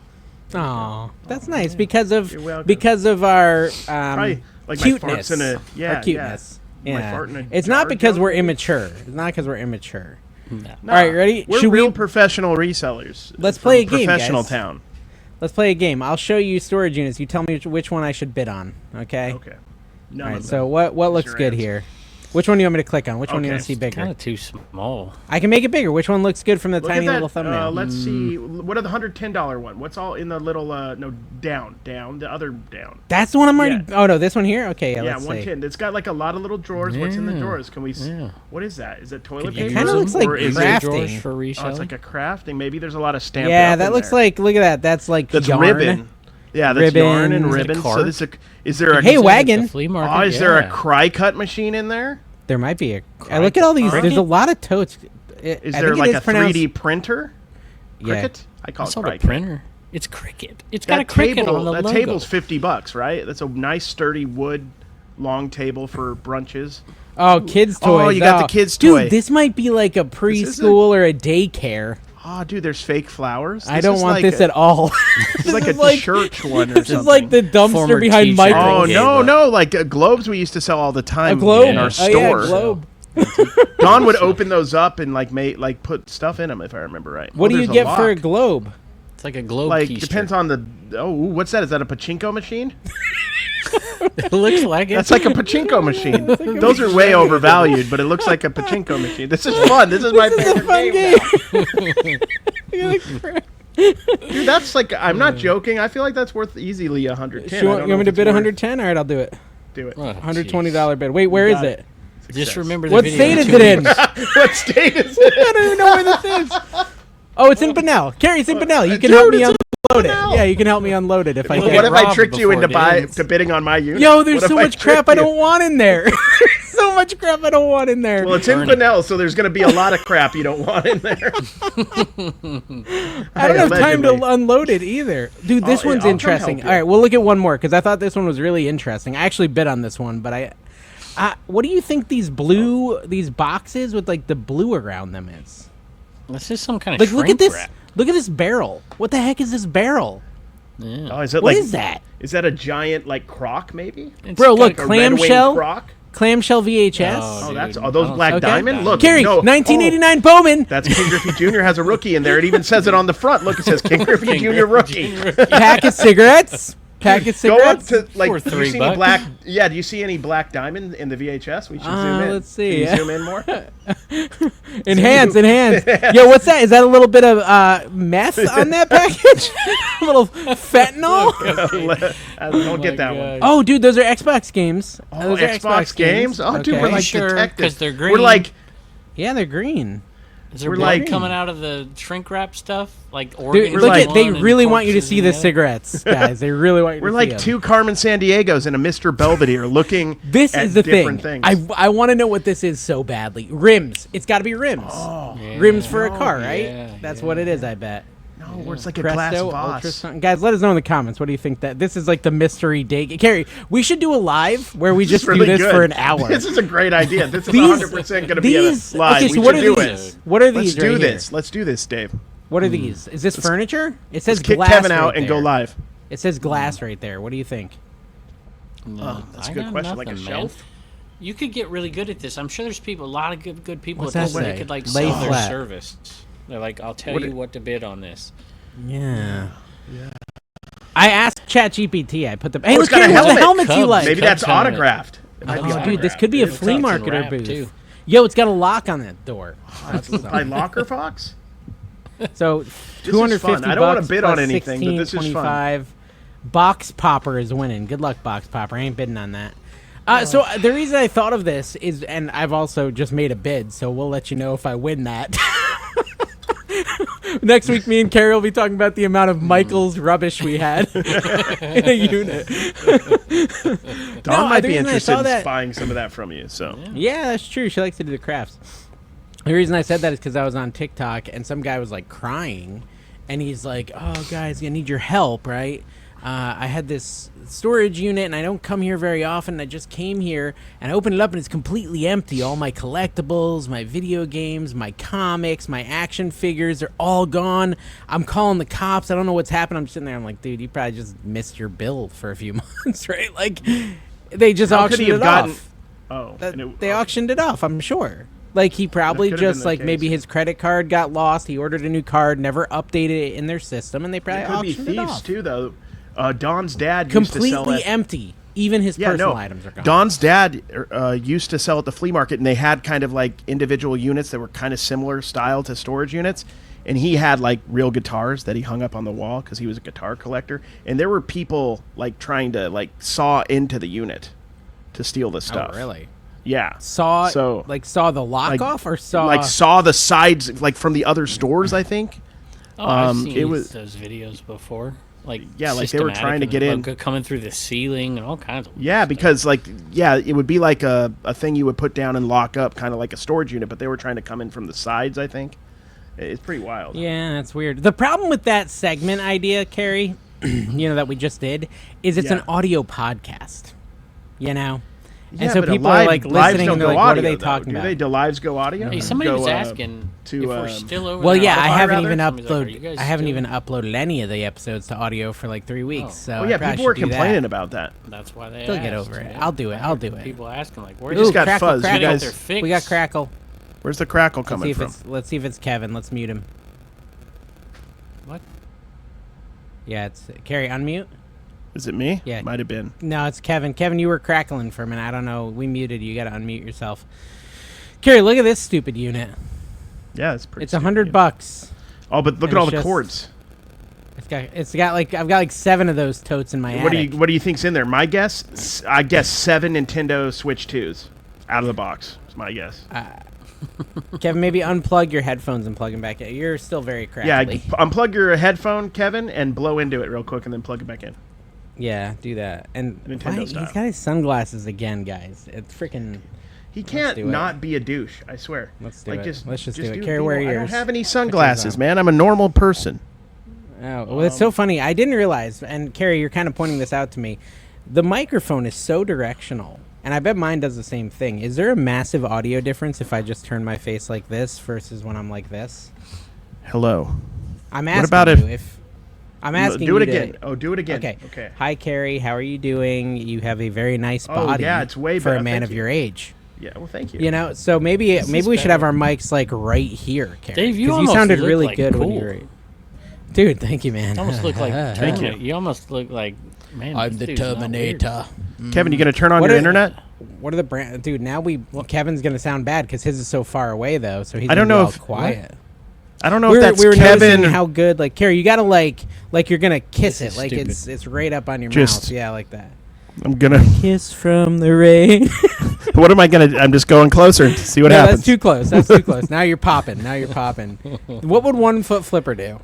Oh, that's nice because of You're welcome. our Probably like my cuteness. farts in a Our cuteness. My Yeah. fart in a It's not jar because joke, we're maybe? immature. It's not because we're immature. No. Nah, All right, ready? We're Should we- real professional resellers. Let's from play a game, Professional guys. town. Let's play a game. I'll show you storage units. You tell me which one I should bid on. Okay. Okay. None All right. of So them. what looks your good answer. here? Which one do you want me to click on? Which one do you Okay. want to see Kind bigger? of too small. I can make it bigger. Which one looks good from the Look tiny at that. little thumbnail? Let's see. What are the $110 one? What's all in the little? No, down, the other down. That's the one I'm already. Yeah. Oh no, this one here. Okay, yeah. Yeah, Let's see. 110. It's got like a lot of little drawers. What's in the Yeah. drawers? Can we? Yeah. What is that? Is it toilet Could you paper? kinda use looks them? like Or is crafting. it? Drawers for resale. Oh, it's like a crafting. Maybe there's a lot of stamped. Yeah, up that in looks there. like. Look at that. That's like That's yarn. ribbon. Yeah, that's yarn and Ribbons. ribbon. So cart. this is there a Hey, Is that wagon. at the flea market? Oh, is there a Yeah. cry cut machine in there? There might be a. Look at all these. Cricket? There's a lot of totes. Is I there think like it a is pronounced- 3D printer? Yeah. Cricket? I call I it saw cry the printer. It's Cricket. It's got a That cricket table, on the that logo. table's $50, right? That's a nice sturdy wood long table for brunches. Oh, kids' toys. Oh, you got the kids' Dude, toy. this might be like a is preschool or a daycare. Oh, dude, there's fake flowers. I This don't is want like this a, at all. It's like is a church one or This something. is like the dumpster Former behind teacher. Michael. Oh gave no, up. no! Like globes we used to sell all the A time globe. in our Oh, store. yeah, globe. Don would open those up and like put stuff in them if I remember right. What Oh, do you there's get for a lock. globe? It's like a globe Like keister. depends on the. Oh, what's that? Is that a pachinko machine? It looks like it. That's like a pachinko machine. Those are way overvalued, but it looks like a pachinko machine. This is fun. This is my This is a favorite fun game. game. Dude, that's like I'm not joking. I feel like that's worth easily 110. You I want don't me know to if bid it's worth- 110? All right, I'll do it. Do it. Oh, $120 bid. Wait, where is got it? it. jeez. Just remember the What video. state is 2 it in? weeks. What state is it? I don't even know where this is. Oh, it's in Bunnell. Carrie, it's in Bunnell. You can Dude, help me it's in unload it. Bunnell. Yeah, you can help me unload it if I Well, can. What if I robbed tricked you before into it ends. bidding on my unit? Yo, there's What so if I much crap tricked I you? don't want in there. So much crap I don't want in there. Well, it's in Burn it. Bunnell, so there's going to be a lot of crap you don't want in there. I don't have time to Allegedly. unload it either. Dude, this I'll- one's I'll come interesting. help you. All right, we'll look at one more because I thought this one was really interesting. I actually bid on this one, but what do you think these boxes with like the blue around them is? This is some kind of Like, look shrink at this. wrap. Look at this barrel. What the heck is this barrel? Yeah. Oh, is it What like is that? Is that a giant like crock maybe? It's Bro, got look, A red wing clamshell. crock? Clamshell VHS. Oh, Oh, that's dude. those Oh, black okay. diamond. Look, Carrie, no, 1989 Bowman. That's King Griffey Jr. has a rookie in there. It even says it on the front. Look, it says King Griffey Jr. rookie. Pack of cigarettes. Pack of Go up cigarettes. to like. For Do you see $3. any black? Yeah. Do you see any black diamond in the VHS? We should zoom in. Let's see. Can you zoom in more? Enhance. Yo, what's that? Is that a little bit of meth on that package? A little fentanyl? Don't get that one. Oh, dude, those are Xbox games. Oh, Those are Xbox games. Oh, dude, Okay. we're like Sure, detectives. 'cause they're We're green. like. Yeah, they're green. Is there We're blood like- coming out of the shrink wrap stuff? Like Dude, organs? look like- at. They in one really and want you to corpses see in the other? cigarettes, guys. They really want you to We're see like 'em. two Carmen San Diegos and a Mr. Belvedere looking. This at is the thing. different things. I want to know what this is so badly. Rims. It's got to be rims. Yeah. Rims for a car, right? yeah, That's what it is, I bet. No, where it's like a glass Presto, Voss. Ultra something. Guys, let us know in the comments. What do you think that this is like the mystery day? Carrie, we should do a live where we just This is really do this good. for an hour. This is a great idea. This is These- 100% going to be a these- live. okay, We so what should are do these? it. What are Let's these? do right this. here? Let's do this, Dave. What are these? Is this furniture? It says Let's kick glass Kevin right out and go there. live. It says glass right there. What do you think? No, That's a I good got question. Like a nothing, man. shelf? You could get really good at this. I'm sure there's people, a lot of good people What's at this that where say? they could like Lay sell their flat. service. They're like, I'll tell What you it- what to bid on this. Yeah. I asked ChatGPT. I put the. Hey, Oh, look it's got a here. What's the helmet. helmets you Cubs. like? Maybe Cubs that's helmet. autographed. It might be Oh, dude, this autographed. could be a It's flea Tucked and market or wrapped, booth. too. Yo, it's got a lock on that door. By Locker Fox? So is 250 fun. I don't wanna bucks bid plus on anything, but this is fun. 16.25. Box Popper is winning. Good luck, Box Popper. I ain't bidding on that. So the reason I thought of this is, and I've also just made a bid, so we'll let you know if I win that. Next week, me and Carrie will be talking about the amount of Michael's rubbish we had in a unit. Dawn might be interested in buying some of that from you. So yeah, that's true. She likes to do the crafts. The reason I said that is because I was on TikTok and some guy was like crying, and he's like, "Oh, guys, I need your help, right? I had this storage unit and I don't come here very often. I just came here and I opened it up and it's completely empty. All my collectibles, my video games, my comics, my action figures are all gone. I'm calling the cops. I don't know what's happened." I'm sitting there. I'm like, dude, you probably just missed your bill for a few months, right? Like, they just auctioned it off. Oh, they auctioned it off, I'm sure. Like, he probably just, like, maybe his credit card got lost. He ordered a new card, never updated it in their system, and they probably auctioned it off. It could be thieves, too, though. Don's dad completely used to sell empty. Even his personal items are gone. Don's dad used to sell at the flea market, and they had kind of like individual units that were kind of similar style to storage units. And he had like real guitars that he hung up on the wall because he was a guitar collector. And there were people like trying to like saw into the unit to steal the stuff. Oh, really? Yeah. Saw the lock off, or saw the sides like from the other stores, I think. Oh, I've seen those videos before. Like, yeah, like they were trying to get in, coming through the ceiling and all kinds of stuff. Because it would be like a thing you would put down and lock up, kind of like a storage unit, but they were trying to come in from the sides, I think. It's pretty wild. Yeah, that's weird. The problem with that segment idea, Carrie, that we just did, is it's an audio podcast, Yeah, and so people are like listening and they're like, what are they talking about? Do lives go audio? Hey, somebody was asking if we're still over well, yeah, I haven't like, even uploaded any of the episodes to audio for like 3 weeks. So people were complaining about that. That's why they They'll get over it. I'll do it. People asking like, where's just got fuzz. You guys, we got crackle. Where's the crackle coming from? Let's see if it's Kevin. Let's mute him. What? Yeah, it's Carrie. Unmute. Is it me? Yeah. Might have been. No, it's Kevin. Kevin, you were crackling for a minute. I don't know. We muted you. You got to unmute yourself. Carrie, look at this stupid unit. Yeah, it's pretty. It's $100. Oh, but look at all the cords. It's got like I've got like 7 of those totes in my attic. What do you think's in there? My guess, I guess 7 Nintendo Switch 2s out of the box. Is my guess. Kevin, maybe unplug your headphones and plug them back in. You're still very crackly. Yeah, unplug your headphone, Kevin, and blow into it real quick, and then plug it back in. Yeah, do that. And Nintendo style. He's got his sunglasses again, guys. It's freaking. He can't not be a douche. I swear. Let's do it. Let's just do it. Carrie, wear yours. I don't have any sunglasses, man. I'm a normal person. Oh, well, it's so funny. I didn't realize, and Carrie, you're kind of pointing this out to me. The microphone is so directional, and I bet mine does the same thing. Is there a massive audio difference if I just turn my face like this versus when I'm like this? Hello. I'm asking if. I'm asking do it you again. Do it again. Okay. Hi, Carrie. How are you doing? You have a very nice body. Yeah, it's way for better. a man of your age. Yeah, well, thank you. So maybe we should have our mics like right here, Carrie. Dave, you sounded really like good cool. when you were. Dude, thank you, man. You almost look like thank you. You almost look like man. I'm the Terminator. Kevin, you gonna turn on your internet? What are the brand? Dude, now Kevin's gonna sound bad because his is so far away though. So he's quiet. What? I don't know if that's Kevin. Noticing how good, like, Carrie, you gotta like you're gonna kiss it, like stupid. it's right up on your mouth. Yeah, like that. I'm gonna kiss from the rain. What am I gonna? I'm just going closer to see what happens. That's too close. That's too close. Now you're popping. What would 1 foot flipper do?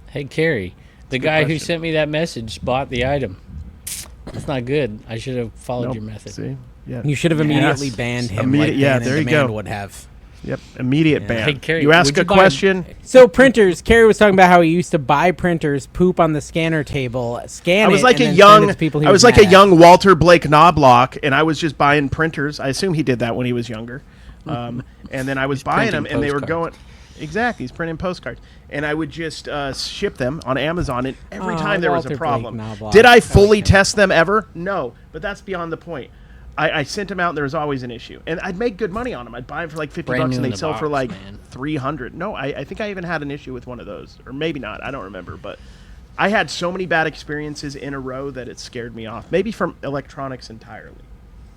Hey, Carrie, the guy who sent me that message bought the item. That's not good. I should have followed your method. See? Yeah. You should have immediately banned him. There you go. Would have. Yep, immediate ban. Hey, Carrie, you ask a question. So printers. Carrie was talking about how he used to buy printers, poop on the scanner table, scan. I was like a young Walter Blake Knobloch, and I was just buying printers. I assume he did that when he was younger. And then I was buying them, and they were going. Exactly, he's printing postcards, and I would just ship them on Amazon. And every time there was a problem, did I fully test them ever? No, but that's beyond the point. I sent them out, and there was always an issue. And I'd make good money on them. I'd buy them for like $50, and they'd sell for like $300. No, I think I even had an issue with one of those. Or maybe not. I don't remember. But I had so many bad experiences in a row that it scared me off. Maybe from electronics entirely.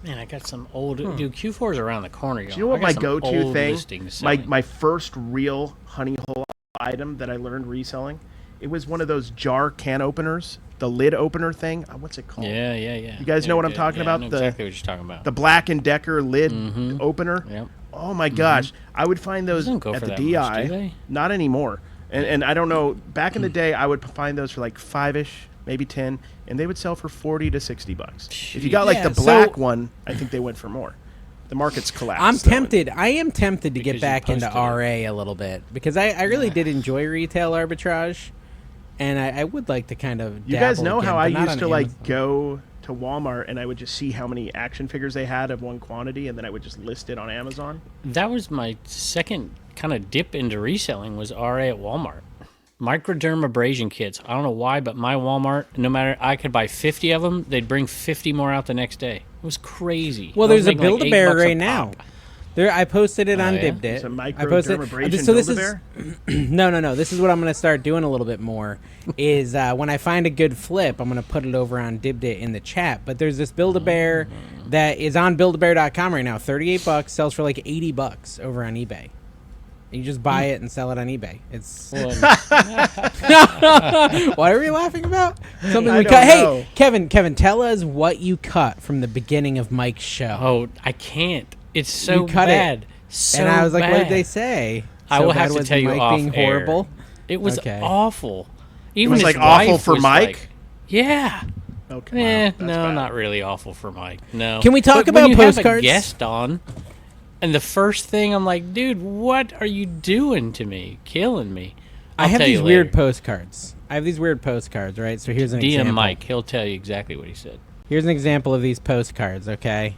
Man, I got some old... Dude, Q4's around the corner, y'all. Do you know what my go-to thing... My first real honey hole item that I learned reselling It was one of those jar can openers, the lid opener thing. What's it called? Yeah. You guys know what I'm talking about? I know exactly what you're talking about. The Black & Decker lid opener. Yep. Oh my gosh, I would find those Doesn't go at for the that DI. much, do they? Not anymore. And I don't know. Back in the day, I would find those for like $5-ish, maybe 10, and they would sell for $40 to $60. If you got like Yeah, the black so- one, I think they went for more. The market's collapsed. I'm so- tempted. I am tempted to Because get you back into posted it. RA a little bit because I really did enjoy retail arbitrage, and I would like to kind of. You guys dabble know again, how but I not used on to like Amazon. go to Walmart and I would just see how many action figures they had of one quantity, and then I would just list it on Amazon. That was my second kind of dip into reselling was RA at Walmart. Microdermabrasion kits. I don't know why, but my Walmart, no matter, I could buy 50 of them, they'd bring 50 more out the next day. It was crazy. Well, I was there's a making like Build-A-Bear $8 a right now. pop. There, I posted it on yeah? Dibdit. It's a I posted. microdermabrasion So this Build-A-Bear? is no. This is what I'm going to start doing a little bit more. Is when I find a good flip, I'm going to put it over on Dibdit in the chat. But there's this Build-A-Bear that is on Build-A-Bear.com right now. $38, sells for like $80 over on eBay. You just buy it and sell it on eBay. It's Well, what are we laughing about? Something I we don't cut. know. Hey, Kevin, tell us what you cut from the beginning of Mike's show. oh, I can't. It's so You cut it. bad. So and I was like, what did bad. they say? I So will bad have to was tell you Mike off being air. horrible. It was Okay. awful. It Even was his like awful wife for was Mike? like- yeah. Okay. wow, that's No, bad. not really awful for Mike. No. Can we talk But about when you have postcards? a guest on, and the first thing I'm like, dude, what are you doing to me? Killing me. I I'll have tell these you weird later. postcards. Right? So here's an DM example. Mike. He'll tell you exactly what he said. Here's an example of these postcards, okay?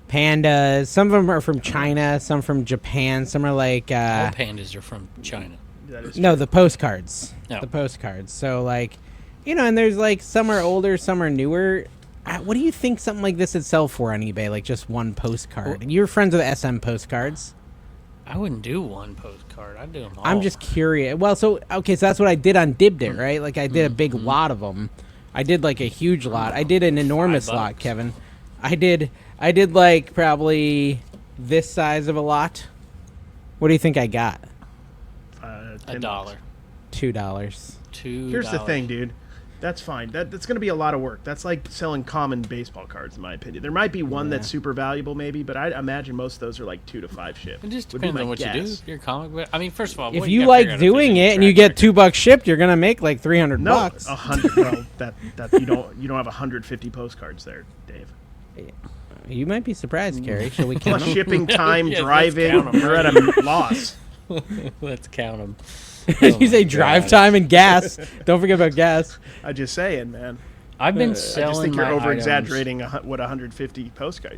Pandas. Some of them are from China, some from Japan, some are like All pandas are from China. That is no, the postcards. No. The postcards. So like, and there's like some are older, some are newer. What do you think something like this would sell for on eBay? Like just one postcard. Well- You're friends with SM Postcards. I wouldn't do one postcard. I'd do them all. I'm just curious. Well, so that's what I did on Dibdit, right? Like I did a big lot of them. I did like a huge lot. I did an enormous lot, $5. Kevin. I did like probably this size of a lot. What do you think I got? $1. $2. Here's the thing, dude. That's fine. That's going to be a lot of work. That's like selling common baseball cards, in my opinion. There might be one that's super valuable, maybe, but I imagine most of those are like 2 to 5 shipped. It just would be depends my on what you guess. do. Your comic book. I mean, first of all, If what you gotta like figure out if there's doing any it and you track get $2 shipped, you're gonna make like $300. No, 100. Well, that you don't have 150 postcards there, Dave. You might be surprised, Carrie. Shall we count Plus 'em? shipping time, Yeah, let's driving, count 'em, you're at right? a loss. Let's count them. You say drive time and gas. Don't forget about gas. I'm just saying, man. I've been I just selling think you're my over items. exaggerating what 150 postcards.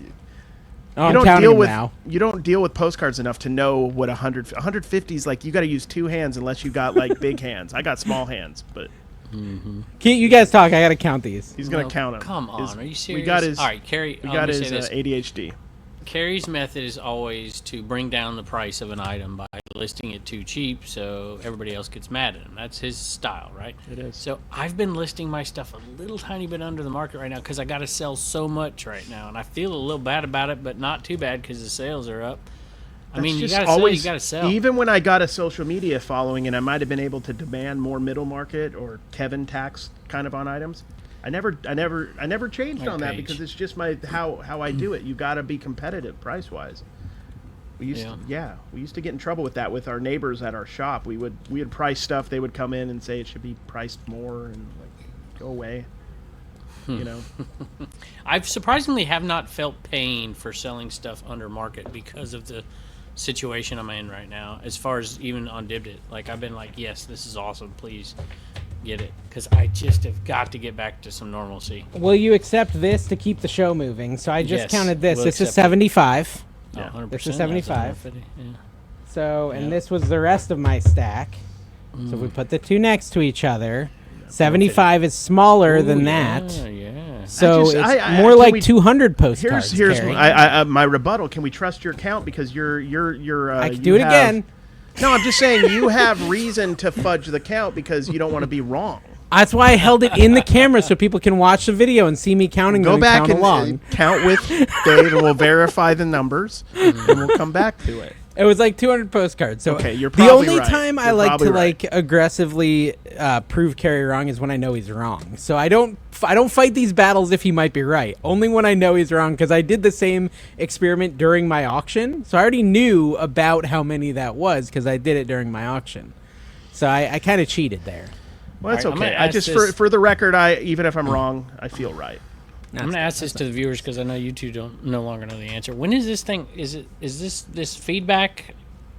Oh, You I'm don't counting deal them with now. you don't deal with postcards enough to know what 150 is like. You got to use 2 hands unless you got like big hands. I got small hands, but You guys talk. I gotta count these. he's gonna No, count them. Come on, are you serious? We got his. All right, Carrie. We I'm got gonna his say this. ADHD. Carrie's method is always to bring down the price of an item by listing it too cheap so everybody else gets mad at him. That's his style, right? It is. So I've been listing my stuff a little tiny bit under the market right now because I got to sell so much right now. And I feel a little bad about it, but not too bad because the sales are up. I mean, you That's got to just sell, always- you got to sell. Even when I got a social media following and I might have been able to demand more middle market or Kevin tax kind of on items, I never changed Like on that Paige. because it's just how I do it. You got to be competitive price wise. We used to get in trouble with that with our neighbors at our shop. We would price stuff. They would come in and say it should be priced more and like go away. You know. I've surprisingly have not felt pain for selling stuff under market because of the situation I'm in right now. As far as even on Dibdit, like I've been like, yes, this is awesome. Please get it because I just have got to get back to some normalcy. Will you accept this to keep the show moving? So I just Yes, counted this. we'll This is accept it. 75. Yeah. 100%. This is that's 75. 150, yeah. So, and Yeah. this was the rest of my stack. So if we put the two next to each other, 75 is smaller than Ooh, that. Yeah. So just- it's I- more can like we- 200 postcards. Here's Carrie. my rebuttal. Can we trust your count because you're I can you do it have- again. No, I'm just saying you have reason to fudge the count because you don't want to be wrong. That's why I held it in the camera so people can watch the video and see me counting them Go and back count and along. count with Dave, and we'll verify the numbers, and we'll come back to it. It was like 200 postcards. So Okay, you're the probably only right. time I You're like probably to right. like aggressively prove Carrie wrong is when I know he's wrong. So I don't fight these battles if he might be right. Only when I know he's wrong, because I did the same experiment during my auction. So I already knew about how many that was because I did it during my auction. So I kind of cheated there. Well, that's All right, I'm okay. gonna I ask just this- even if I'm wrong, I feel right. I'm going to ask this to the viewers because I know you two don't no longer know the answer. When is this thing? Is this feedback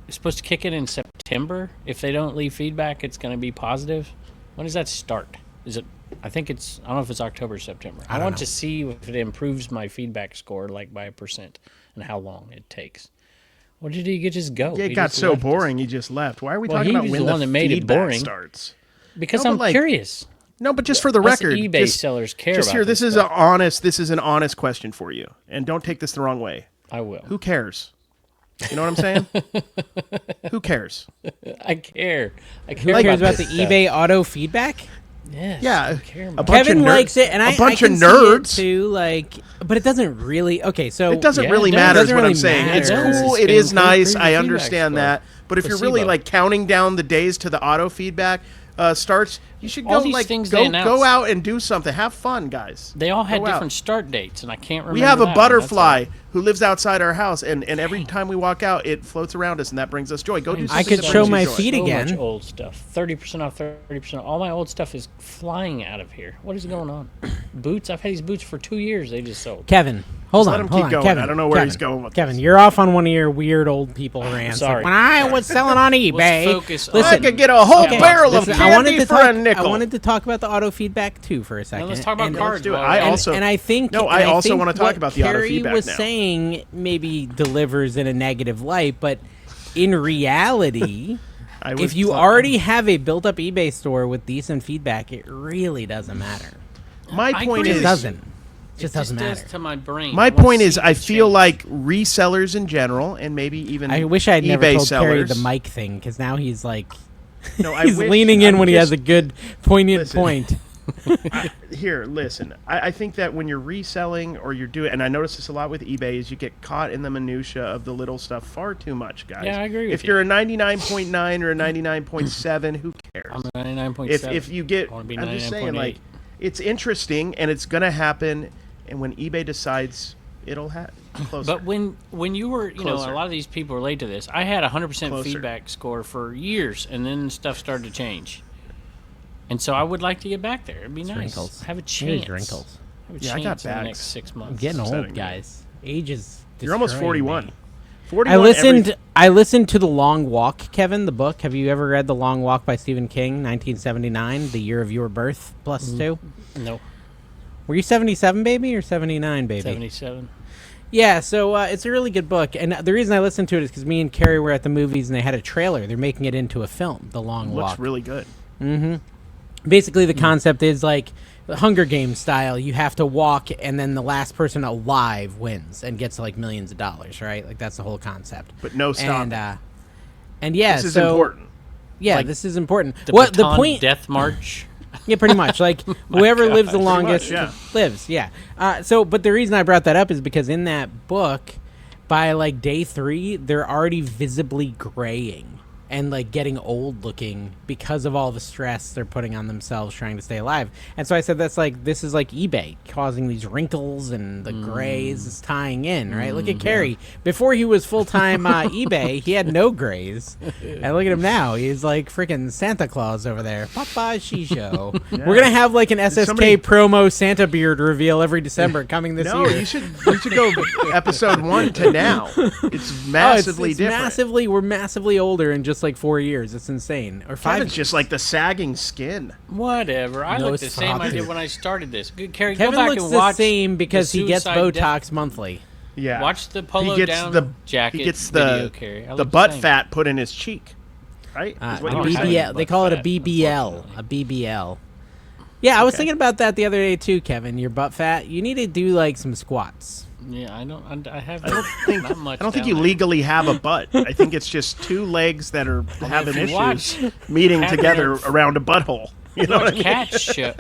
supposed to kick in September? If they don't leave feedback, it's going to be positive. When does that start? Is it? I think it's. I don't know if it's October or September. I want to see if it improves my feedback score, like by 1%, and how long it takes. Or did he just go? Yeah, it He got just so left us? boring, he just left. Why are we Well, talking he about was when the the one that made it feedback boring. starts? Because No, but, I'm like, curious. No, but just for the Us record, eBay sellers care just about here. this This is stuff. This is an honest question for you, and don't take this the wrong way. I will. Who cares? You know what I'm saying? Who cares? I care. I Who care cares about the this stuff. eBay auto feedback? Yes, Yeah, I care a about bunch Kevin of nerds- likes it, and I a bunch I can of see it nerds. too. Like, but it doesn't really. Okay, so It doesn't Yeah, really it matter. Is doesn't what really I'm saying. matter. It's It does. cool. It's It gonna is nice. improve I your understand feedback that. But if you're really Placebo. like counting down the days to the auto feedback starts, you should All go these like things they go announced. out and do something. Have fun, guys. They all had Go out. different start dates, and I can't remember. We have a that one. That's butterfly all. who lives outside our house, and every time we walk out, it floats around us, and that brings us joy. Go do something I could that show brings you my joy. feet So again. much old stuff. 30% off. 30%. All my old stuff is flying out of here. What is going on? Boots. I've had these boots for 2 years. They just sold. Kevin, hold let on, him hold keep on, going. Kevin. I don't know where Kevin, he's going with Kevin, this. you're off on one of your weird old people rants. sorry. Like, when I was selling on eBay, focus on- listen, I could get a whole Okay. barrel of listen, I wanted candy to for talk. a nickel. I wanted to talk about the auto feedback too for a second. let's talk about And- cards. Let's do it. while I we're- also- and I think No, and I also think wanna talk what about the auto Carrie feedback was now. saying maybe delivers in a negative light, but in reality, I was if you talking- already have a built-up eBay store with decent feedback, it really doesn't matter. my I point agree. It is, doesn't. It It just doesn't does matter. to my brain. my I wanna point is, see I the feel change. like resellers in general, and maybe even I wish I had never eBay told Carrie sellers. the mic thing, because now he's like, No, I he's wish- leaning in I'm when he has just- a good, poignant Listen. point. Here, listen. I think that when you're reselling or you're doing, and I notice this a lot with eBay, is you get caught in the minutia of the little stuff far too much, guys. Yeah, I agree with If you. you're a 99.9 or a 99.7, who cares? I'm a 99.7. If you get, I wanna be I'm just saying, 99.8. like, it's interesting and it's gonna happen, and when eBay decides, it'll happen. Closer. But when you were, you know, Closer. a lot of these people relate to this. I had a 100% Closer. feedback score for years, and then stuff started to change. And so I would like to get back there. It'd be nice. Wrinkles. Have a Maybe chance. it's wrinkles. Have a Yeah, I chance got in the bags. next 6 months. I'm getting upsetting old, me. guys. Age is. You're almost destroying 41. me. 41 I listened to The Long Walk, Kevin, the book. Have you ever read The Long Walk by Stephen King, 1979, the year of your birth, plus 2? No, Were you 77, baby, or 79, baby? 77. Yeah, so it's a really good book. And the reason I listened to it is because me and Carrie were at the movies and they had a trailer. They're making it into a film, The Long Looks Walk. really good. Basically, the concept is like the Hunger Games style. You have to walk, and then the last person alive wins and gets like millions of dollars, right? Like that's the whole concept. But no stopping. And yeah, This is so important. yeah, Like this is important. The What the Baton point? Death March. Yeah, pretty much. Like whoever lives the Pretty longest much, yeah. lives. Yeah. But the reason I brought that up is because in that book, by like day 3, they're already visibly graying and like getting old looking because of all the stress they're putting on themselves trying to stay alive. And so I said this is like eBay causing these wrinkles and the grays is tying in, right? Look at Kerry. Before he was full-time eBay, he had no grays. And look at him now. He's like freaking Santa Claus over there. Papa Shisho. We're going to have like an SSK somebody- promo Santa beard reveal every December coming this No, year. you should go episode 1 to now. It's massively it's different. we're massively older in just like 4 years. It's insane. Or 5 Kevin's just like the sagging skin. Whatever. I No, look it's the same I frothy. did when I started this. Good, Carrie, Kevin go back looks and the watch same because the he gets Suicide Botox monthly. Yeah. Watch the polo he gets down the jacket He gets video, the Carrie. I the look butt same. fat put in his cheek. Right? Is what I you don't were have saying. BBL. They call it a fat, BBL. A BBL. Yeah, I was thinking about that the other day too, Kevin. Your butt fat. You need to do like some squats. Yeah, I don't. I have. I don't think not much. I don't think down you there. legally have a butt. I think it's just two legs that are having you issues watch meeting Catherine- together around a butthole. You know what I mean? Cat's show.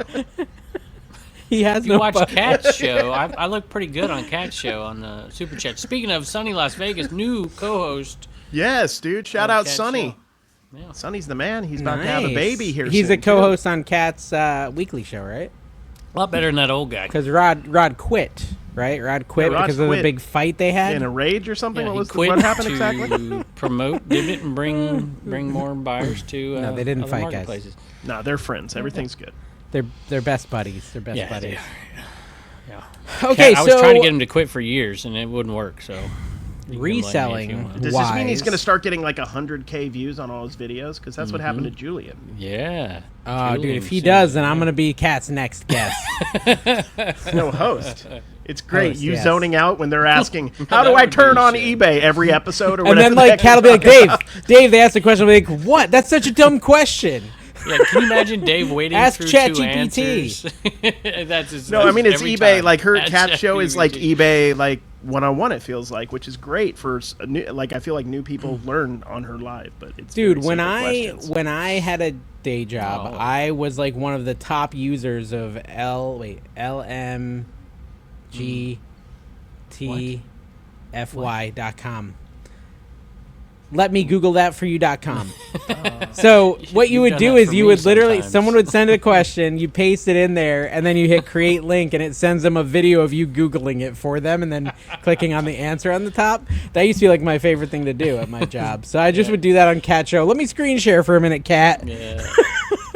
He has If you no watch butt. Cat's show, I look pretty good on Cat's show on the Super Chat. Speaking of sunny Las Vegas, new co-host Yes, dude. Shout out Sonny. Yeah. Sonny's the man. He's about to have a baby here. He's soon, a co-host on Kat's weekly show, right? A lot better than that old guy. Because Rod quit, right? Rod quit Rod because of the quit. big fight they had. In a rage or something? Yeah, What happened exactly? to promote Divot and bring more buyers to No, they didn't other fight, guys. marketplaces. No, they're friends. Everything's good. They're best buddies. They're best Yeah, buddies. Yeah. Okay, I so was trying to get him to quit for years, and it wouldn't work. So you can blame me if you reselling. want. Does this mean he's going to start getting like 100K views on all his videos? Because that's what happened to Julian. Yeah. Oh, dude, if he Julian does, seems- then I'm gonna be Kat's next guest. No, host. It's great. Host, You yes. zoning out when they're asking, how do That I would turn be on shit. eBay every episode or And whatever? then the like heck Kat will you're be like, talking Dave, they asked the question, I'll be like, what? That's such a dumb question. Yeah, can you imagine Dave waiting Ask through ChatGPT. 2 answers? That's his, No, I mean, it's every eBay. time. Like, her Ask cat show is like ChatGPT. eBay, like, one-on-one, it feels like, which is great for, like, I feel like new people learn on her live, but it's Dude, very when simple I questions. when I had a day job, Oh. I was like one of the top users of lmgtfy.com. Let me Google that for you.com. So what you You've would done do that is for you me would literally, sometimes. someone would send a question, you paste it in there, and then you hit create link, and it sends them a video of you Googling it for them, and then clicking on the answer on the top. That used to be like my favorite thing to do at my job. So I just would do that on Cat Show. Let me screen share for a minute, Cat. Yeah.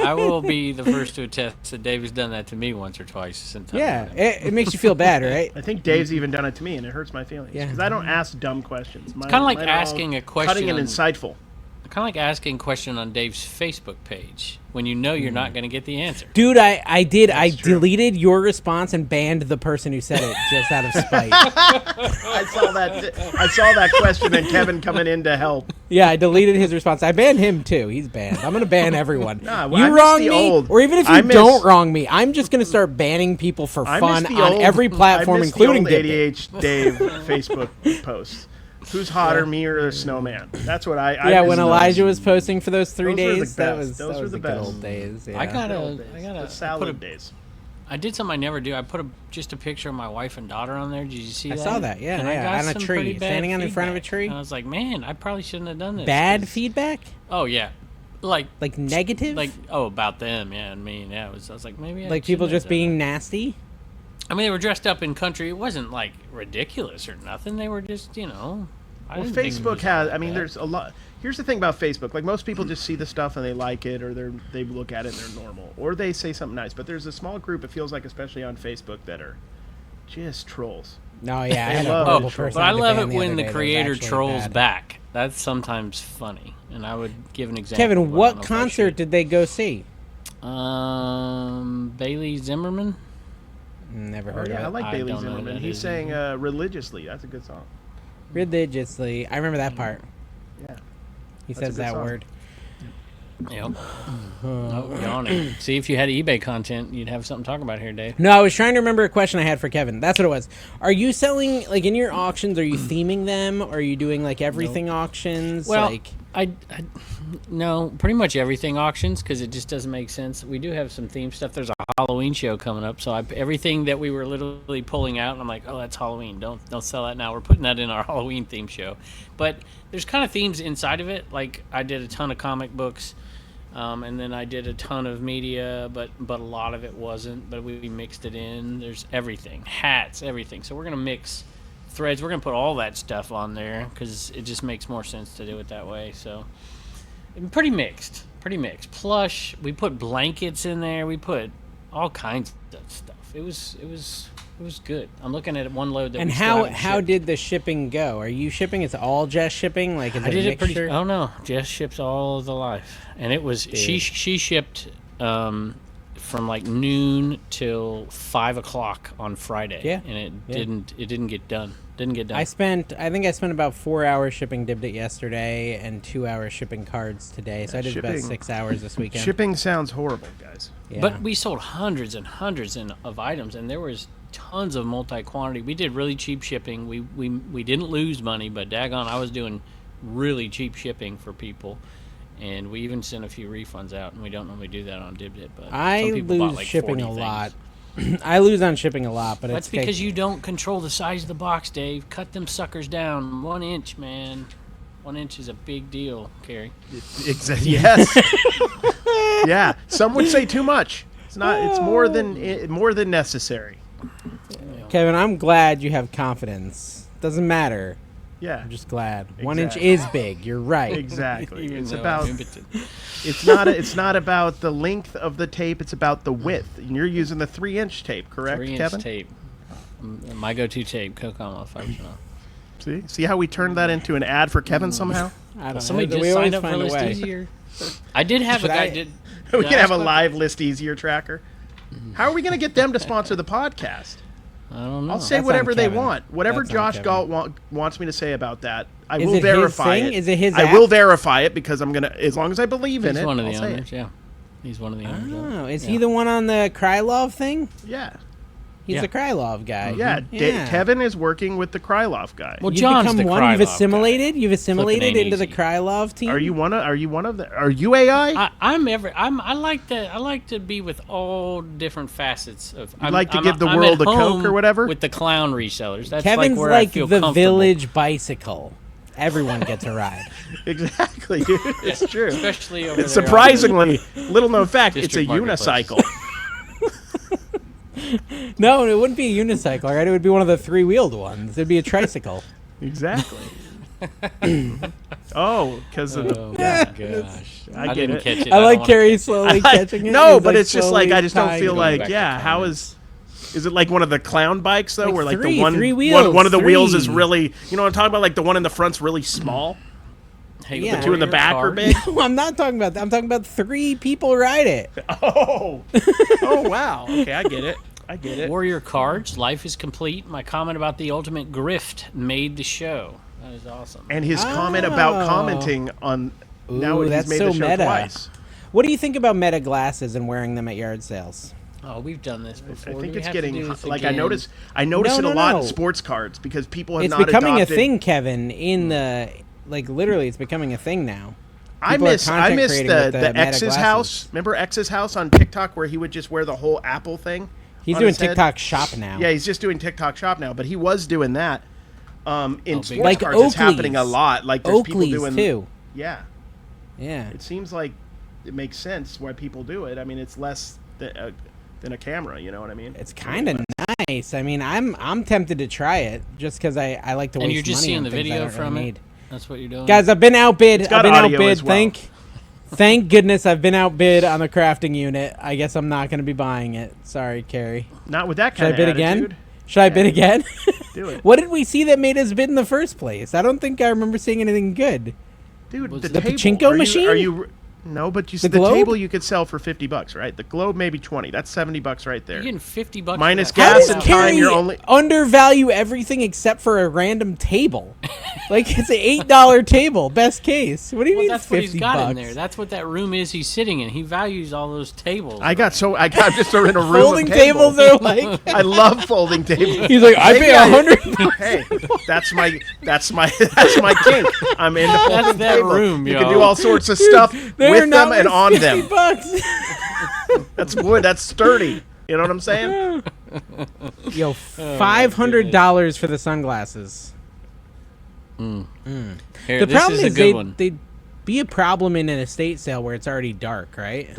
I will be the first to attest that Dave has done that to me once or twice since I've Yeah, known him. it makes you feel bad, right? I think Dave's even done it to me, and it hurts my feelings. Yeah. Because I don't ask dumb questions. It's kinda like asking a question Cutting and on- insightful. Kind of like asking a question on Dave's Facebook page when you know you're not going to get the answer. Dude, I did. I true. deleted your response and banned the person who said it just out of spite. I saw that question and Kevin coming in to help. Yeah, I deleted his response. I banned him too. He's banned. I'm gonna ban everyone. Nah, well, I you miss wrong the me, old- or even if I you miss- don't wrong me, I'm just gonna start banning people for I fun miss the on old- every platform, I miss including the old Dibdit. ADH Dave Facebook posts. Who's hotter, me or the snowman? That's what I Yeah, miss when those. Elijah was posting for those 3 Those were the days, that best. was Those that were was the the good best. old days. Yeah. I The gotta salad put a, days. I did something I never do. I put just a picture of my wife and daughter on there. Did you see I that? saw that, yeah, And I yeah, got on a some tree, pretty bad standing on in front of a feedback. tree. And I was like, man, I probably shouldn't have done this. Bad 'cause- feedback, Oh yeah, like negative, about them, yeah, and me, yeah. I was like, maybe I like people shouldn't have just done being nasty. I mean, they were dressed up in country. It wasn't like ridiculous or nothing. They were just, I Well, didn't think it Facebook was has. all I mean, bad. there's a lot. Here's the thing about Facebook. Like most people just see the stuff and they like it, or they look at it and they're normal, or they say something nice. But there's a small group. It feels like, especially on Facebook, that are just trolls. No, yeah, I had a love horrible it. person. But I had to love ban it the when other the day that was creator actually trolls bad. back. That's sometimes funny, and I would give an example. Kevin, but I don't what know if I concert should. did they go see? Bailey Zimmerman. Never Oh heard yeah, I of it. like I Bailey don't know who Zimmerman. that He's is saying religiously. That's a good song. Religiously, I remember that part. Yeah. He That's a says good that song. word. Yep. Oh, yawning. See, if you had eBay content, you'd have something to talk about here, Dave. No, I was trying to remember a question I had for Kevin. That's what it was. Are you selling, like, in your auctions, are you theming them? Or are you doing, like, everything auctions? Well, like, no, pretty much everything auctions because it just doesn't make sense. We do have some theme stuff. There's a Halloween show coming up, so everything that we were literally pulling out, I'm like, oh, that's Halloween. Don't sell that now. We're putting that in our Halloween theme show. But there's kind of themes inside of it. Like I did a ton of comic books, and then I did a ton of media, but a lot of it wasn't. But we mixed it in. There's everything, hats, everything. So we're gonna mix threads. We're gonna put all that stuff on there because it just makes more sense to do it that way. So pretty mixed. Plush. We put blankets in there. We put all kinds of stuff. It was good. I'm looking at one load that. and we still how haven't shipped. did the shipping go? Are you shipping? It's all just shipping? Like, is I it did a it pretty. mixture? Oh no, Jess ships all of the life, and it was she shipped from like noon till 5 o'clock on Friday. Yeah. and it didn't get done. Didn't get done. I think I spent about 4 hours shipping Dibdit yesterday and 2 hours shipping cards today. So I did about shipping- 6 hours this weekend. Shipping sounds horrible, guys. Yeah. But we sold hundreds and hundreds of items, and there was tons of multi-quantity. We did really cheap shipping. We didn't lose money, but daggone, I was doing really cheap shipping for people, and we even sent a few refunds out. And we don't normally do that on Dibdit, but I some people bought lose like shipping 40 a things. lot. I lose on shipping a lot, but That's it's because you don't control the size of the box, Dave. Cut them suckers down 1 inch, man. 1 inch is a big deal, Carrie. Yes. Yeah. Some would say too much. It's not. It's more than necessary. Kevin, I'm glad you have confidence. Doesn't matter. Yeah. I'm just glad. Exactly. 1 inch is big. You're right. Exactly. Even It's though about. I'm impotent. It's not about the length of the tape. It's about the width. And you're using the 3-inch tape, correct, 3-inch Kevin? tape. My go-to tape, Coconut 5%. See how we turned that into an ad for Kevin somehow? I don't Somebody know. just We always signed up for find a List way. Easier. I did have Should a guy I- did. We did can I have a ask about- live List Easier tracker. How are we going to get them to sponsor the podcast? I don't know. I'll say That's whatever on they Kevin. want. Whatever That's on Josh Kevin. Galt wants me to say about that, I Is will it his verify thing? it. Is it his I app? will verify it because I'm gonna, as long as I believe in He's it. one of the I'll say owners. it. Yeah, he's one of the owners. of it. Oh, is Yeah. he the one on the Krylov thing? Yeah, He's Yeah. the Krylov guy. yeah. Yeah. Kevin is working with the Krylov guy. Well, You've John's become the one. You've Krylov guy. assimilated. You've assimilated ain't into the easy. Krylov team. Are you one of the? Are you AI? I like to be with all different facets of. You'd like to give the world a Coke or whatever? With the clown resellers. That's Kevin's like where like I feel the comfortable. village bicycle. Everyone gets a ride. Exactly. Dude. It's true. Especially over It's there. surprisingly, little known fact, it's a District Marketplace. unicycle. No, it wouldn't be a unicycle, right? It would be one of the 3-wheeled ones. It'd be a tricycle. Exactly. Oh, because of Oh yeah. my gosh! I get didn't it. catch it. I like don't Carrie wanna slowly I- catching it. No, He's, but like, it's just like I just don't slowly feel tying it. like back to yeah. How comments. is it like one of the clown bikes though, Like where like three one wheels, one of the wheels is three. really you know what I'm talking about, like the one in the front's really small. Hey, Yeah. The two in the Warrior back are card. big. No, I'm not talking about that. I'm talking about 3 people ride it. Oh, oh wow. Okay, I get it. I get it. Warrior cards. Life is complete. My comment about the ultimate grift made the show. That is awesome. And his comment about Oh. commenting on now Ooh, he's that's made so the show meta. twice. What do you think about Meta glasses and wearing them at yard sales? Oh, we've done this before. I Do think we it's have to getting do this like again? I notice No, it a no, lot no. in sports cards because people have It's not becoming adopted. a thing, Kevin, in the like literally it's becoming a thing now. I People are miss content the creating with the Meta X's glasses. house. Remember X's house on TikTok where he would just wear the whole Apple thing? He's on doing his head? TikTok shop now. Yeah, he's just doing TikTok shop now, but he was doing that. In big. sports Like cards, it's happening a Oakley's. lot. Like there's people Oakley's doing too. Yeah, Yeah. it seems like it makes sense why people do it. I mean, it's less than a camera. You know what I mean? It's kind of nice. I mean, I'm tempted to try it just because I like to waste And you're just money seeing on the things I video don't from really it. need. That's what you're doing, Guys, I've been outbid. got I've been audio outbid. as well. Thank goodness I've been outbid on the crafting unit. I guess I'm not going to be buying it. Sorry, Carrie. Not with that Should I kind bid of attitude. again? Should I bid again? Do it, What did we see that made us bid in the first place? I don't think I remember seeing anything good. dude. Was The, the table. pachinko Are machine? you no, but you The the globe? table you could sell for $50, right? The globe maybe 20. That's $70 right there. You're getting $50 Minus for that. How gas does and Carrie time, you're only- undervalue everything except for a random table? Like it's an $8 table, best case. What do you Well, mean that's what he's 50 got bucks? in there. That's what that room is he's sitting in. He values all those tables. I got just in a room Folding of tables are like. I love folding tables. He's like, I Maybe pay I- 100. Hey, that's my kink. I'm into folding That's that tables. room, You yo. can do all sorts of stuff They're with not them and worth on 50 them. bucks. That's wood. That's sturdy. You know what I'm saying? Yo, $500 for the sunglasses. Here, The this problem is a is good one. they'd be a problem in an estate sale where it's already dark, right?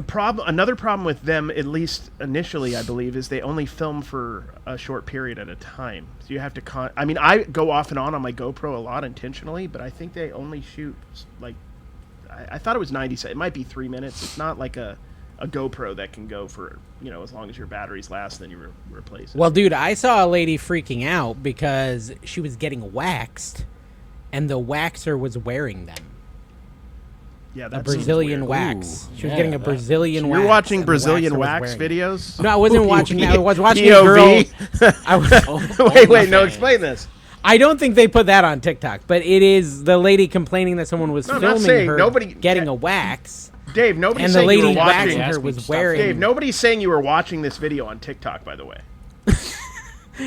Another problem with them, at least initially, I believe, is they only film for a short period at a time. So you have to I mean, I go off and on my GoPro a lot intentionally, but I think they only shoot like I thought it was 90 seconds. It might be 3 minutes. It's not like a GoPro that can go for as long as your batteries last, then you replace it. Well, dude, I saw a lady freaking out because she was getting waxed, and the waxer was wearing them. Yeah, A that seems Brazilian weird. wax. She was yeah, getting a that- Brazilian wax. You're watching and the Brazilian waxer was wax wearing it. videos? No, I wasn't watching that. I was watching a POV? girl. I was, Wait, no, explain this. I don't think they put that on TikTok, but it is the lady complaining that someone was No, I'm not filming saying her nobody- getting a wax, Dave, nobody's and the saying you lady were watching. waxing her Ask me was stuff. wearing. Dave, nobody's saying you were watching this video on TikTok, by the way.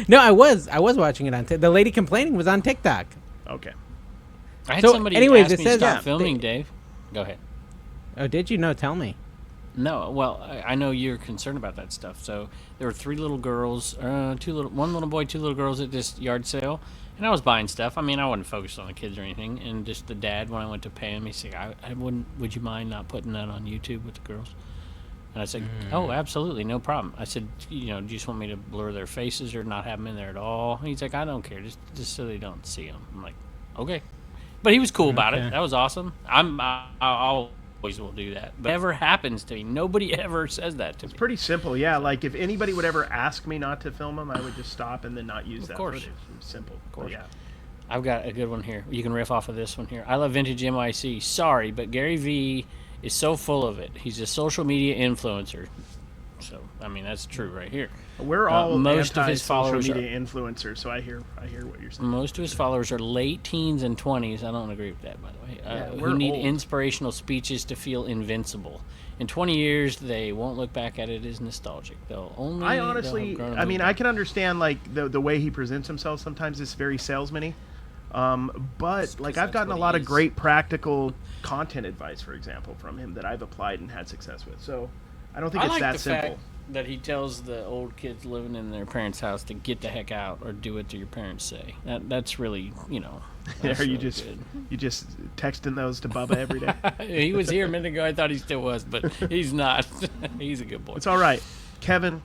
No, I was watching it on. The lady complaining was on TikTok. Okay. I had So, somebody anyways, ask it me to says- stop yeah, filming, Dave. Go ahead. Oh, did you? No, tell me. No, well, I know you're concerned about that stuff. So there were three little girls, one little boy, two little girls at this yard sale, and I was buying stuff. I mean, I wasn't focused on the kids or anything. And just the dad, when I went to pay him, he said, "I wouldn't. Would you mind not putting that on YouTube with the girls?" And I said, "Oh, absolutely, no problem." I said, "Do you just want me to blur their faces or not have them in there at all?" And he's like, "I don't care, just so they don't see them." I'm like, "Okay," but he was cool about it. That was awesome. I'll always will do that. But it never happens to me. Nobody ever says that to me. It's pretty simple, yeah. Like if anybody would ever ask me not to film them, I would just stop and then not use that footage. It's simple. Of course. Yeah. I've got a good one here. You can riff off of this one here. I love vintage NYC. Sorry, but Gary Vee is so full of it. He's a social media influencer. So, I mean, that's true right here. We're all most of his followers social media influencers, so I hear what you're saying. Most of his followers are late teens and 20s. I don't agree with that, by the way. We're who need old. inspirational speeches to feel invincible. In 20 years, they won't look back at it as nostalgic. They'll only. I honestly, I mean, I can understand like the way he presents himself. Sometimes it's very salesman-y. But like I've gotten a lot of great practical content advice, for example, from him that I've applied and had success with. So I don't think it's that simple. Fact that he tells the old kids living in their parents' house to get the heck out or do what your parents say. That's really, Are you just texting those to Bubba every day? He was here a minute ago. I thought he still was, but he's not. He's a good boy. It's all right, Kevin.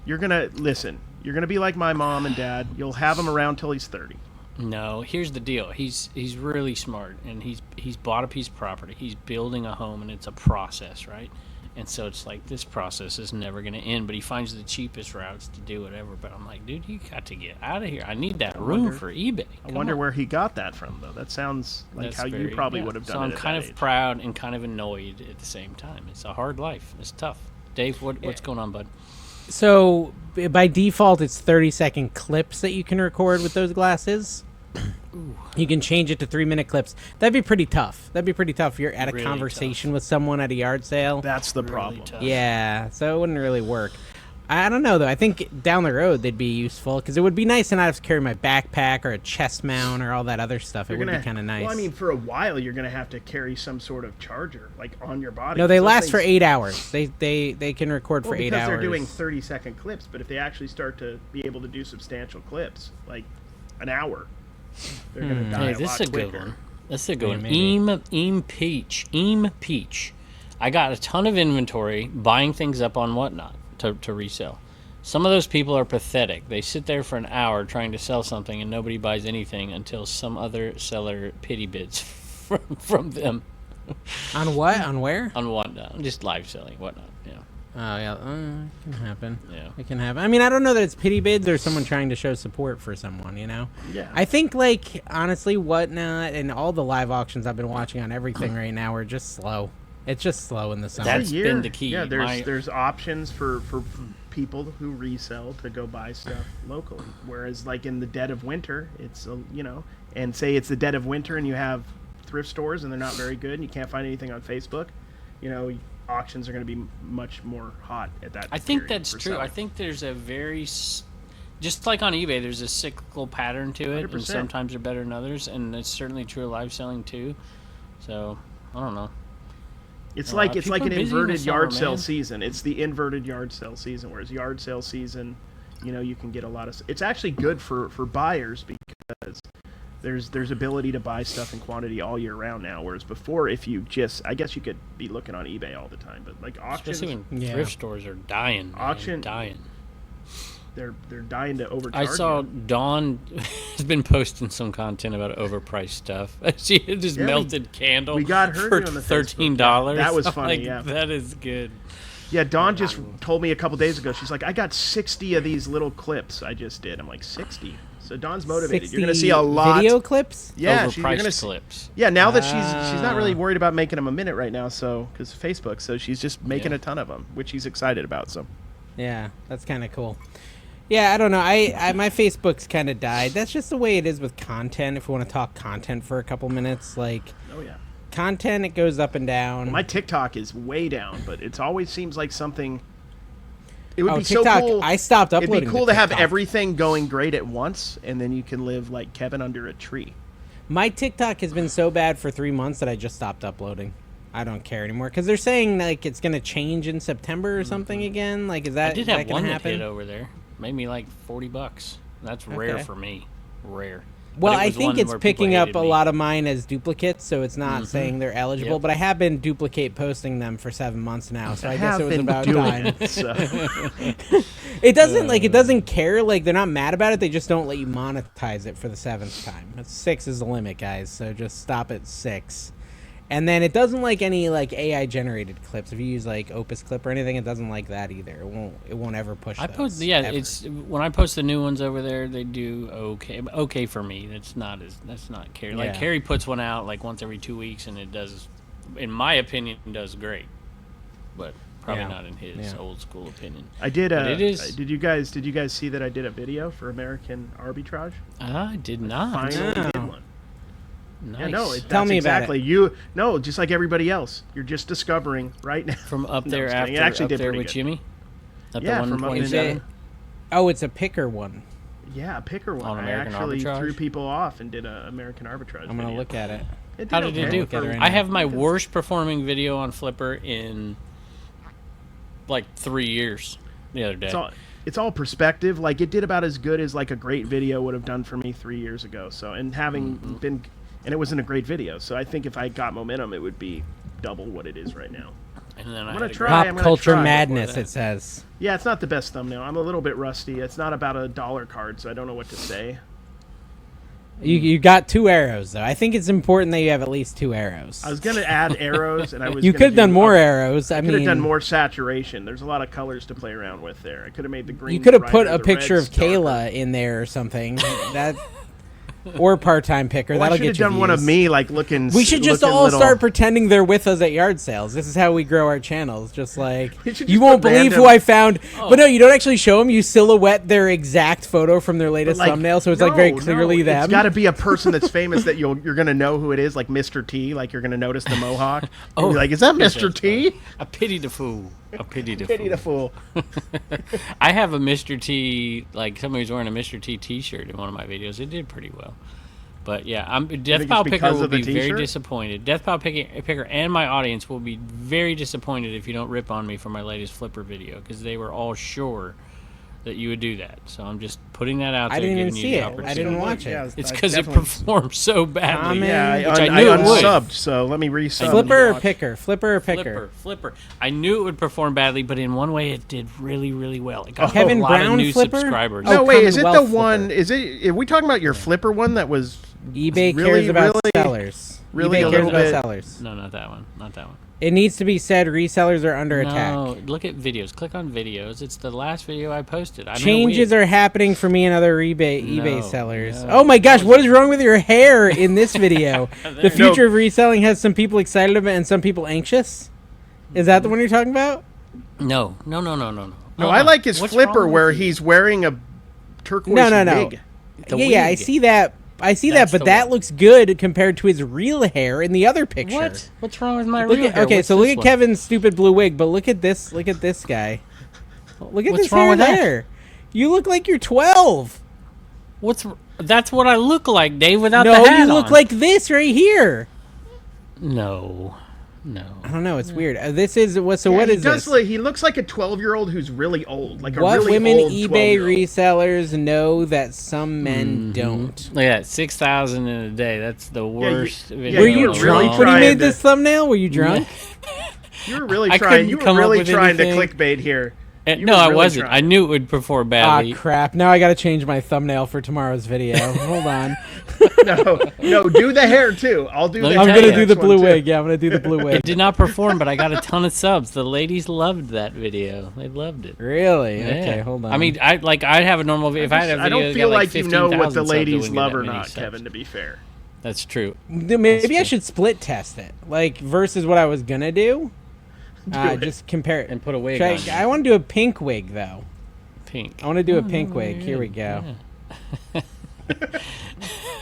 You're gonna listen. You're gonna be like my mom and dad. You'll have him around till he's 30. No, here's the deal. He's really smart, and he's bought a piece of property. He's building a home, and it's a process, right? And so it's like this process is never going to end, but he finds the cheapest routes to do whatever. But I'm like, dude, you got to get out of here. I need that room for eBay. I wonder where he got that from, though. That sounds like how you probably would have done it. So I'm at kind that of age. proud and kind of annoyed at the same time. It's a hard life. It's tough. Dave, what's going on, bud? So by default, it's 30-second clips that you can record with those glasses. You can change it to 3-minute clips. That'd be pretty tough. If you're at a Really conversation with someone at a yard sale. That's the Really problem. tough. Yeah, so it wouldn't really work. I don't know, though. I think down the road they'd be useful because it would be nice to not have to carry my backpack or a chest mount or all that other stuff. It would be kind of nice. Well, I mean, for a while you're going to have to carry some sort of charger, like on your body. No, they Those last for things- 8 hours. They can record for 8 because hours. they're doing 30-second clips, but if they actually start to be able to do substantial clips, like an hour, they're going to die Hey, a this lot is a quicker. good one. This is a good one. maybe. Eam Peach. I got a ton of inventory, buying things up on Whatnot to resell. Some of those people are pathetic. They sit there for an hour trying to sell something and nobody buys anything until some other seller pity bids from them. On what? On where? On Whatnot. Just live selling, Whatnot. Yeah. Oh, yeah. It can happen. Yeah. It can happen. I mean, I don't know that it's pity bids or someone trying to show support for someone, Yeah. I think, like, honestly, Whatnot and all the live auctions I've been watching on everything right now are just slow. It's just slow in the summer. That's been the key. Yeah, there's options for people who resell to go buy stuff locally. Whereas, like, in the dead of winter, it's, and say it's the dead of winter and you have thrift stores and they're not very good and you can't find anything on Facebook, auctions are going to be much more hot at that I think period that's for true. selling. I think there's a just like on eBay, there's a cyclical pattern to it, 100%. and sometimes they're better than others, and it's certainly true of live selling too. So I don't know. It's like people an are busy in the inverted summer, yard sale man. season. It's the inverted yard sale season, whereas yard sale season, you can get a lot of. It's actually good for buyers because there's ability to buy stuff in quantity all year round now. Whereas before, if you I guess you could be looking on eBay all the time, but like auctions, Especially when Yeah. thrift stores are dying. Dying. they're dying to overcharge. I saw you. Dawn has been posting some content about overpriced stuff. She had this Yeah, melted candle we got her for doing the $13. That was I'm funny, like, yeah. that is good. Yeah, Dawn just told me a couple days ago. She's like, I got 60 of these little clips I just did. I'm like, 60. So Dawn's motivated. You're going to see a lot. video clips. Yeah, Overpriced you're gonna clips. Yeah, now that she's not really worried about making them a minute right now, so because Facebook, so she's just making Yeah. a ton of them, which she's excited about. So Yeah, that's kind of cool. Yeah, I don't know. I my Facebook's kind of died. That's just the way it is with content. If we want to talk content for a couple minutes, like oh yeah, content, it goes up and down. my TikTok is way down, but it always seems like something. It would be TikTok, so cool. I stopped uploading. It'd be cool to have TikTok. everything going great at once, and then you can live like Kevin under a tree. My TikTok has been so bad for 3 months that I just stopped uploading. I don't care anymore because they're saying like it's gonna change in September or something again. Like, is that I did is that have gonna one that happen? hit over there. Made me like $40. That's rare Okay. for me. Rare. Well, But it I was think one it's where people picking up hated a me. lot of mine as duplicates, so it's not saying they're eligible. Yep. But I have been duplicate posting them for 7 months now, so I guess have it was been about doing time. it, so. It doesn't care. Like, they're not mad about it. They just don't let you monetize it for the 7th time. 6 is the limit, guys. So just stop at 6. And then it doesn't like any like AI generated clips. If you use like Opus Clip or anything, it doesn't like that either. It won't ever push. I those, post ever. it's when I post the new ones over there, they do okay for me. That's not Carrie. Like Yeah. Carrie puts one out like once every 2 weeks, and it does, in my opinion, does great. But probably Yeah. not in his Yeah. old school opinion. I did. But it is. Did you guys see that I did a video for American Arbitrage? I did not. Finally No. did one. Nice. Yeah, no, Tell that's me about exactly you. No, just like everybody else, you're just discovering right now. From up No, there I'm just kidding. after It actually up did there pretty with good. Jimmy. At Yeah, the from up in 127. Oh, it's a picker one. Yeah, a picker one. On I American actually Arbitrage? threw people off and did an American Arbitrage. I'm gonna video. look at it. How did it okay do? Look at it right I now. have my worst performing video on Flipper in like 3 years. The other day. It's all perspective. Like, it did about as good as like a great video would have done for me 3 years ago. So, and having been, and it wasn't a great video. So I think if I got momentum, it would be double what it is right now. And then I'm I gonna had a try. Pop I'm gonna culture try. madness. that. It says. Yeah, it's not the best thumbnail. I'm a little bit rusty. It's not about a dollar card, so I don't know what to say. You got 2 arrows though. I think it's important that you have at least 2 arrows. I was gonna add arrows, and I was. You gonna could have done do more a- arrows. I I could mean, have done more saturation. There's a lot of colors to play around with there. I could have made the green. you could have put brighter, a the picture reds of Kayla darker. in there or something. That or part-time picker. Well, I That'll should get have you done one of views. me, like looking. We should just looking all little- start pretending they're with us at yard sales. This is how we grow our channels. Just like We should you just won't put believe random- who I found. But no, you don't actually show them. You silhouette their exact photo from their latest Like, thumbnail, so it's like very no, clearly them. It's got to be a person that's famous that you're gonna know who it is, like Mr. T. Like, you're gonna notice the mohawk. Oh, You're like, is that Mr. T? I pity the fool. I pity the Pity fool. the fool. I have a Mr. T, like somebody's wearing a Mr. T t-shirt in one of my videos. It did pretty well. But yeah, Death it's Pile Picker because will of the be very t-shirt? disappointed. Death Pile Picker and my audience will be very disappointed if you don't rip on me for my latest Flipper video, because they were all sure that you would do that. So I'm just putting that out there. I didn't even giving you see the it. I opportunity. didn't watch it. Yeah, It's I because it definitely- performed so badly. Comment. Yeah, Which I I knew it would. unsubbed, so let me resub. Flipper or picker? Flipper or picker? Flipper. I knew it would perform badly, but in one way it did really, really well. It got Kevin a lot Brown of new Flipper? subscribers. Oh, No, wait, is it the Commonwealth one? Flipper. Is it? Are we talking about your Flipper one that was eBay really, cares about really- sellers. really eBay a cares little about bit- sellers. No, not that one. Not that one. It needs to be said resellers are under attack. No, look at videos. Click on videos. It's the last video I posted. I Changes are happening for me and other eBay No, sellers. no. Oh my gosh, what is wrong with your hair in this video? The future of reselling has some people excited about it and some people anxious. Is that the one you're talking about? No. No, I like his What's Flipper wrong where with you? he's wearing a turquoise No. wig. The Yeah, I wig. see that. I see That's that, but the that one. looks good compared to his real hair in the other picture. What? What's wrong with my Look real at, hair? okay, What's so look this at one? Kevin's stupid blue wig, but look at this. Look at this guy. Look at What's this wrong hair with that? there. You look like you're 12. That's what I look like, Dave, without No, the hat you look on. like this right here. No. I don't know. It's weird. This is what. So Yeah, what he is does this? look- he looks like a 12-year-old who's really old, like a What really women old eBay 12-year-old. resellers know that some men Mm-hmm. don't. Look at that, 6,000 in a day. That's the worst video. Were you you were drunk really when you trying made to- this thumbnail? Were you drunk? You were really I trying. couldn't You were come up really with trying anything. to clickbait here. You No, were I really wasn't. trying. I knew it would perform badly. Ah, crap. Now I got to change my thumbnail for tomorrow's video. Hold on. No, do the hair too. I'll do. Let the me I'm tell going you. to do the next one, blue too. wig. Yeah, I'm going to do the blue It wig. did not perform, but I got a ton of subs. The ladies loved that video. They loved it. Really? Yeah. Okay, hold on. I mean, I have a normal video. If I had a video, I don't that feel got like you know what 15,000 the subs, it ladies wouldn't get love that or many not, subs. Kevin. To be fair, That's true. Maybe I true. should split test it, like versus what I was going to do. it. Just compare it. And put a wig Should on. I want to do a pink wig, though. Pink. I want to do a pink wig. Here we go.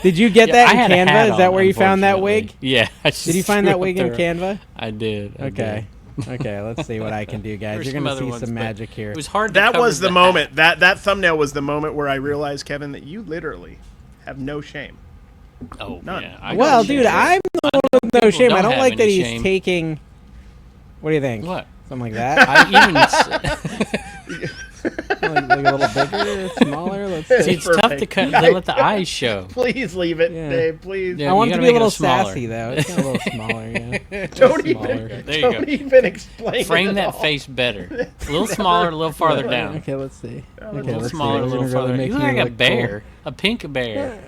Did you get Yeah, that I in had a hat Canva? Is that on, where you found that wig? unfortunately. Yeah. I Did you just find threw that it wig in there. Canva? I did. I Okay. did. Okay, let's see what I can do, guys. There's You're some going other to see ones, some but magic here. It was hard to that cover was the hat. moment. That thumbnail was the moment where I realized, Kevin, that you literally have no shame. Oh, None. yeah. I Well, got dude, shame. I'm the one with no People shame. I don't don't have like that any he's shame. taking. What do you think? What? Something like that. like a little bigger, smaller. Let's See, see. it's tough to cut. They let the eyes show. Please leave it, Yeah. Dave. Please. Yeah. I want you it to gotta be a make it little smaller. sassy, though. It's a little smaller, yeah. Don't smaller. even. There you Don't go. even explain. Frame it at that all. face better. A little smaller, a little farther down. Okay, let's see. A Okay, little let's smaller, a see. little We're gonna farther. really You make look me like a look bear, a pink bear.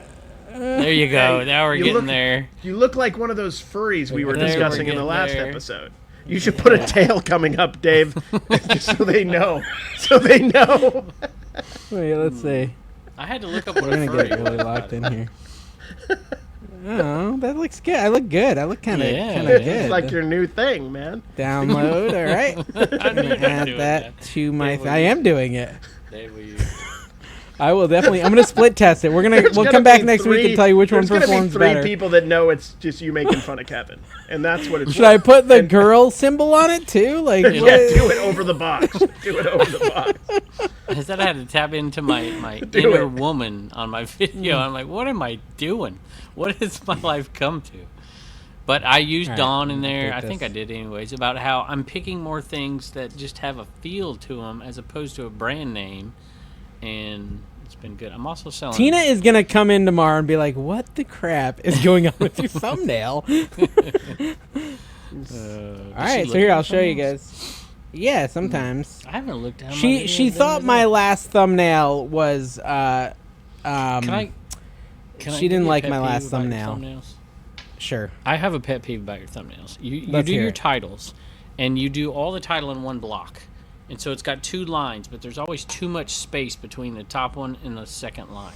There you go. Hey, Now we're you getting look- there. You look like one of those furries we were There, we're discussing in the getting last there. episode. You should put a tail coming up, Dave, just so they know. So they know. Wait, let's see. I had to look up what We're a gonna furry get really was. locked in here. Oh, that looks good. I look good. I look kind of Yeah, good. It's like your new thing, man. Download. All right. I knew you were Add doing that to my. Dave, will I you- am doing it. Dave, will you- I will definitely. I'm gonna split test it. We'll There's come gonna back be next week three- and tell you which one there's gonna performs be three better. people that know it's just you making fun of Kevin, and that's what it's. Should I put the girl symbol on it too? Like, Yeah, what- do it over the box. Do it over the box. Instead, I had to tap into my Do inner it. woman on my video. I'm like, what am I doing? What has my life come to? But I used All right, Dawn in I'm gonna there. update I think I this. did anyways. About how I'm picking more things that just have a feel to them as opposed to a brand name, and it's been good. I'm also selling. Tina is gonna come in tomorrow and be like, "What the crap is going on with your thumbnail?" All right, so here I'll show you guys. Yeah, sometimes. I haven't looked at. She thought my last thumbnail was Can I? Can I she give didn't you a like pet my peeve last about your thumbnail. thumbnails? Sure. I have a pet peeve about your thumbnails. You Let's do hear your it. titles, and you do all the title in one block, and so it's got two lines, but there's always too much space between the top one and the second line.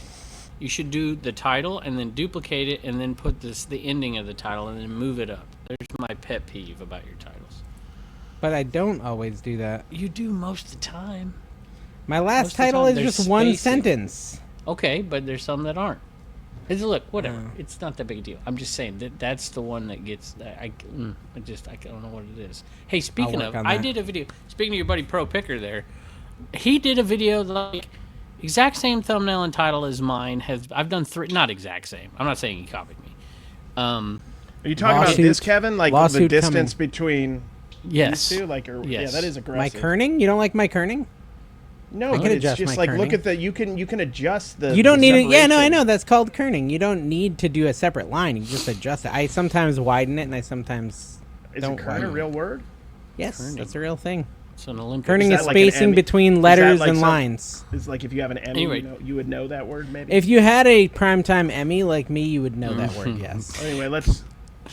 You should do the title and then duplicate it, and then put the ending of the title, and then move it up. There's my pet peeve about your titles. But I don't always do that. You do most of the time. My Most last of the title time, is there's just one spacing. sentence. Okay, but there's some that aren't. Look, whatever. Oh. It's not that big a deal. I'm just saying that's the one that gets. I don't know what it is. Hey, speaking work of, on I that. did a video. Speaking of your buddy Pro Picker there, he did a video like exact same thumbnail and title as mine. I've done three, not exact same. I'm not saying he copied me. Are you talking about Lawsuit- this, Kevin? Like the lawsuit distance between Yes. these two? Like, yeah, Yes. that is My aggressive. kerning? You don't like my kerning? No, I but can it's adjust just my like look kerning. at the you can adjust the. You don't the need it. Yeah, no, I separation. know. That's called kerning. You don't need to do a separate line. You just adjust it. I sometimes widen it, and I sometimes Is don't it kern widen a it. real word? Yes, Kerning. that's a real thing. It's an Olympic. Kerning that is like an spacing Emmy? between Is that letters like and some- lines. It's like if you have an Emmy, Anyway. you would know that word maybe. If you had a primetime Emmy like me, you would know that word. Yes, Anyway, let's.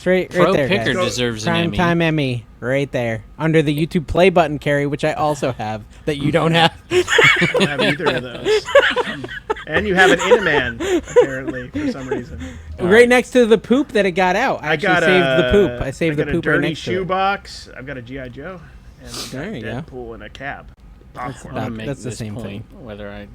right Pro there, Picker guys. deserves an Emmy. Primetime Emmy, right there, under the YouTube play button, Carrie, which I also have that you don't have. I don't have either of those. And you have an Inaman, apparently, for some reason. Right next to the poop that it got out. I I actually got saved a, the poop. I saved I the got poop a right dirty next to it. shoebox. I've got a G.I. Joe. And I've got There you go. Deadpool in a cab. Popcorn. I'm gonna That- make that's the this same point, whether I'm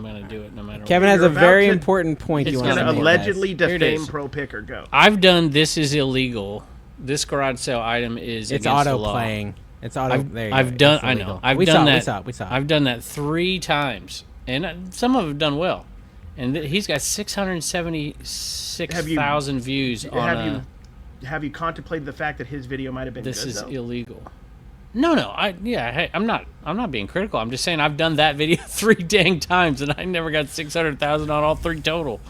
gonna do it no matter. Kevin what. has You're a very about to- important point It's you It's want gonna to going to make, allegedly Here it defame is. Pro Picker. Go. I've done. This is illegal. This garage sale item is It's against the auto law. playing. It's auto. there you I've go. done. It's I illegal. know. I've we done saw, that. We saw. We saw. I've done that 3 times, and some of them done well. And he's got 676,000 views on. Have you contemplated the fact that his video might have been This good, is though? illegal. No. Hey, I'm not being critical. I'm just saying I've done that video 3 dang times, and I never got 600,000 on all 3 total.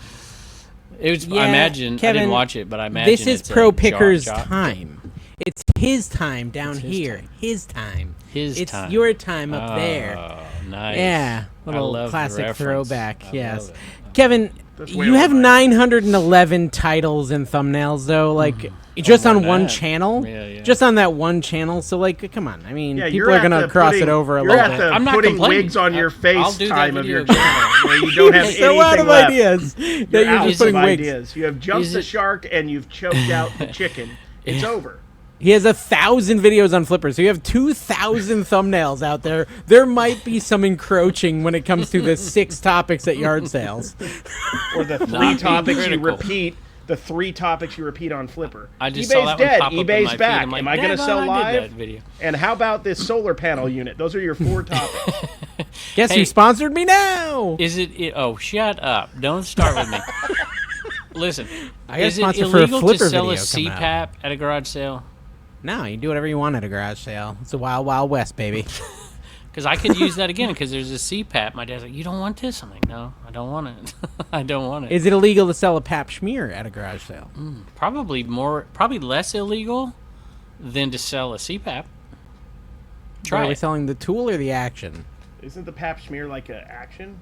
It was. Yeah, I imagine I Kevin, didn't watch it, but I imagine this is it's a Pro Picker's job. time. It's his time down his here. time. His time. His it's time. your time up there. Oh, nice. Yeah, I little love the classic reference. throwback. I Yes, love it. Kevin, That's way you over have my head. 911 titles and thumbnails though. Like just more on than one that. channel. Yeah. Just on that one channel. So like, come on. I mean, Yeah, people you're are at gonna the cross putting- it over a you're little at bit. the I'm not putting complaining. wigs on your face I'll do that time of video your again. channel where you don't have so out anything of left. ideas that You're you're out just of putting wigs. ideas. You have jumped Is the it- shark and you've choked out the chicken. It's over. He has 1,000 videos on Flipper, so you have 2,000 thumbnails out there. There might be some encroaching when it comes to the 6 topics at yard sales. Or the 3 being topics you critical. repeat. The 3 topics you repeat on Flipper. I just eBay's saw that one dead. pop up in eBay's my feed. back. I'm like, Am I going to "Dang sell on, I did live? that video." And how about this solar panel unit? Those are your 4 topics. Guess Hey. who sponsored me now? Is it? Oh, shut up! Don't start with me. Listen, I got a is it sponsor for a illegal to Flipper sell a video coming CPAP at a garage sale? No, you do whatever you want at a garage sale. It's a wild, wild west, baby. Because I could use that again. Because there's a CPAP. My dad's like, "You don't want this?" I'm like, "No, I don't want it. I don't want it." Is it illegal to sell a pap schmear at a garage sale? Probably less illegal than to sell a CPAP. Try Are we it. selling the tool or the action? Isn't the pap smear like an action?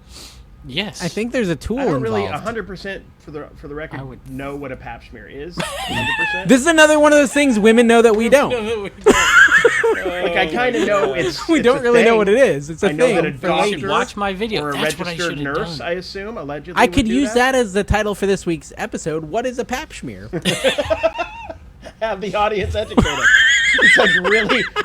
Yes. I think there's a tool I don't involved. really 100% for the record I would- know what a pap smear is. 100%. This is another one of those things women know that we don't. Like I kind of know it's. We it's don't a really know thing. what it is. It's a I know thing that a for You ladies. should doctor watch my video. or a That's what I registered should have nurse, done. I assume, allegedly. I would could do use that as the title for this week's episode. What is a pap smear? Have the audience educated. It's like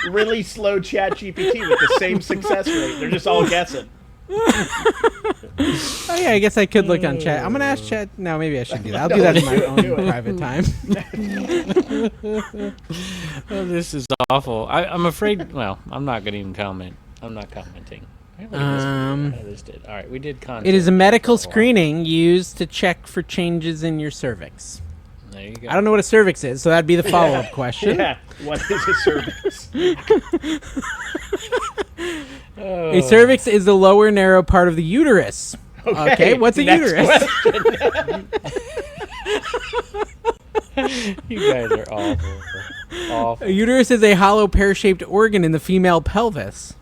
really slow chat GPT with the same success rate. They're just all guessing. Oh yeah, I guess I could look on chat. I'm gonna ask chat. No, maybe I should do that. I'll do that in my own private time. Oh, this is awful. I'm afraid. Well, I'm not going to even comment. I'm not commenting. I just did. All right, we did content. It is a medical screening used to check for changes in your cervix. There you go. I don't know what a cervix is, so that'd be the follow-up question. Yeah. What is a cervix? A cervix is the lower narrow part of the uterus. Okay, what's a next uterus? You guys are awful. Awful. A uterus is a hollow pear-shaped organ in the female pelvis.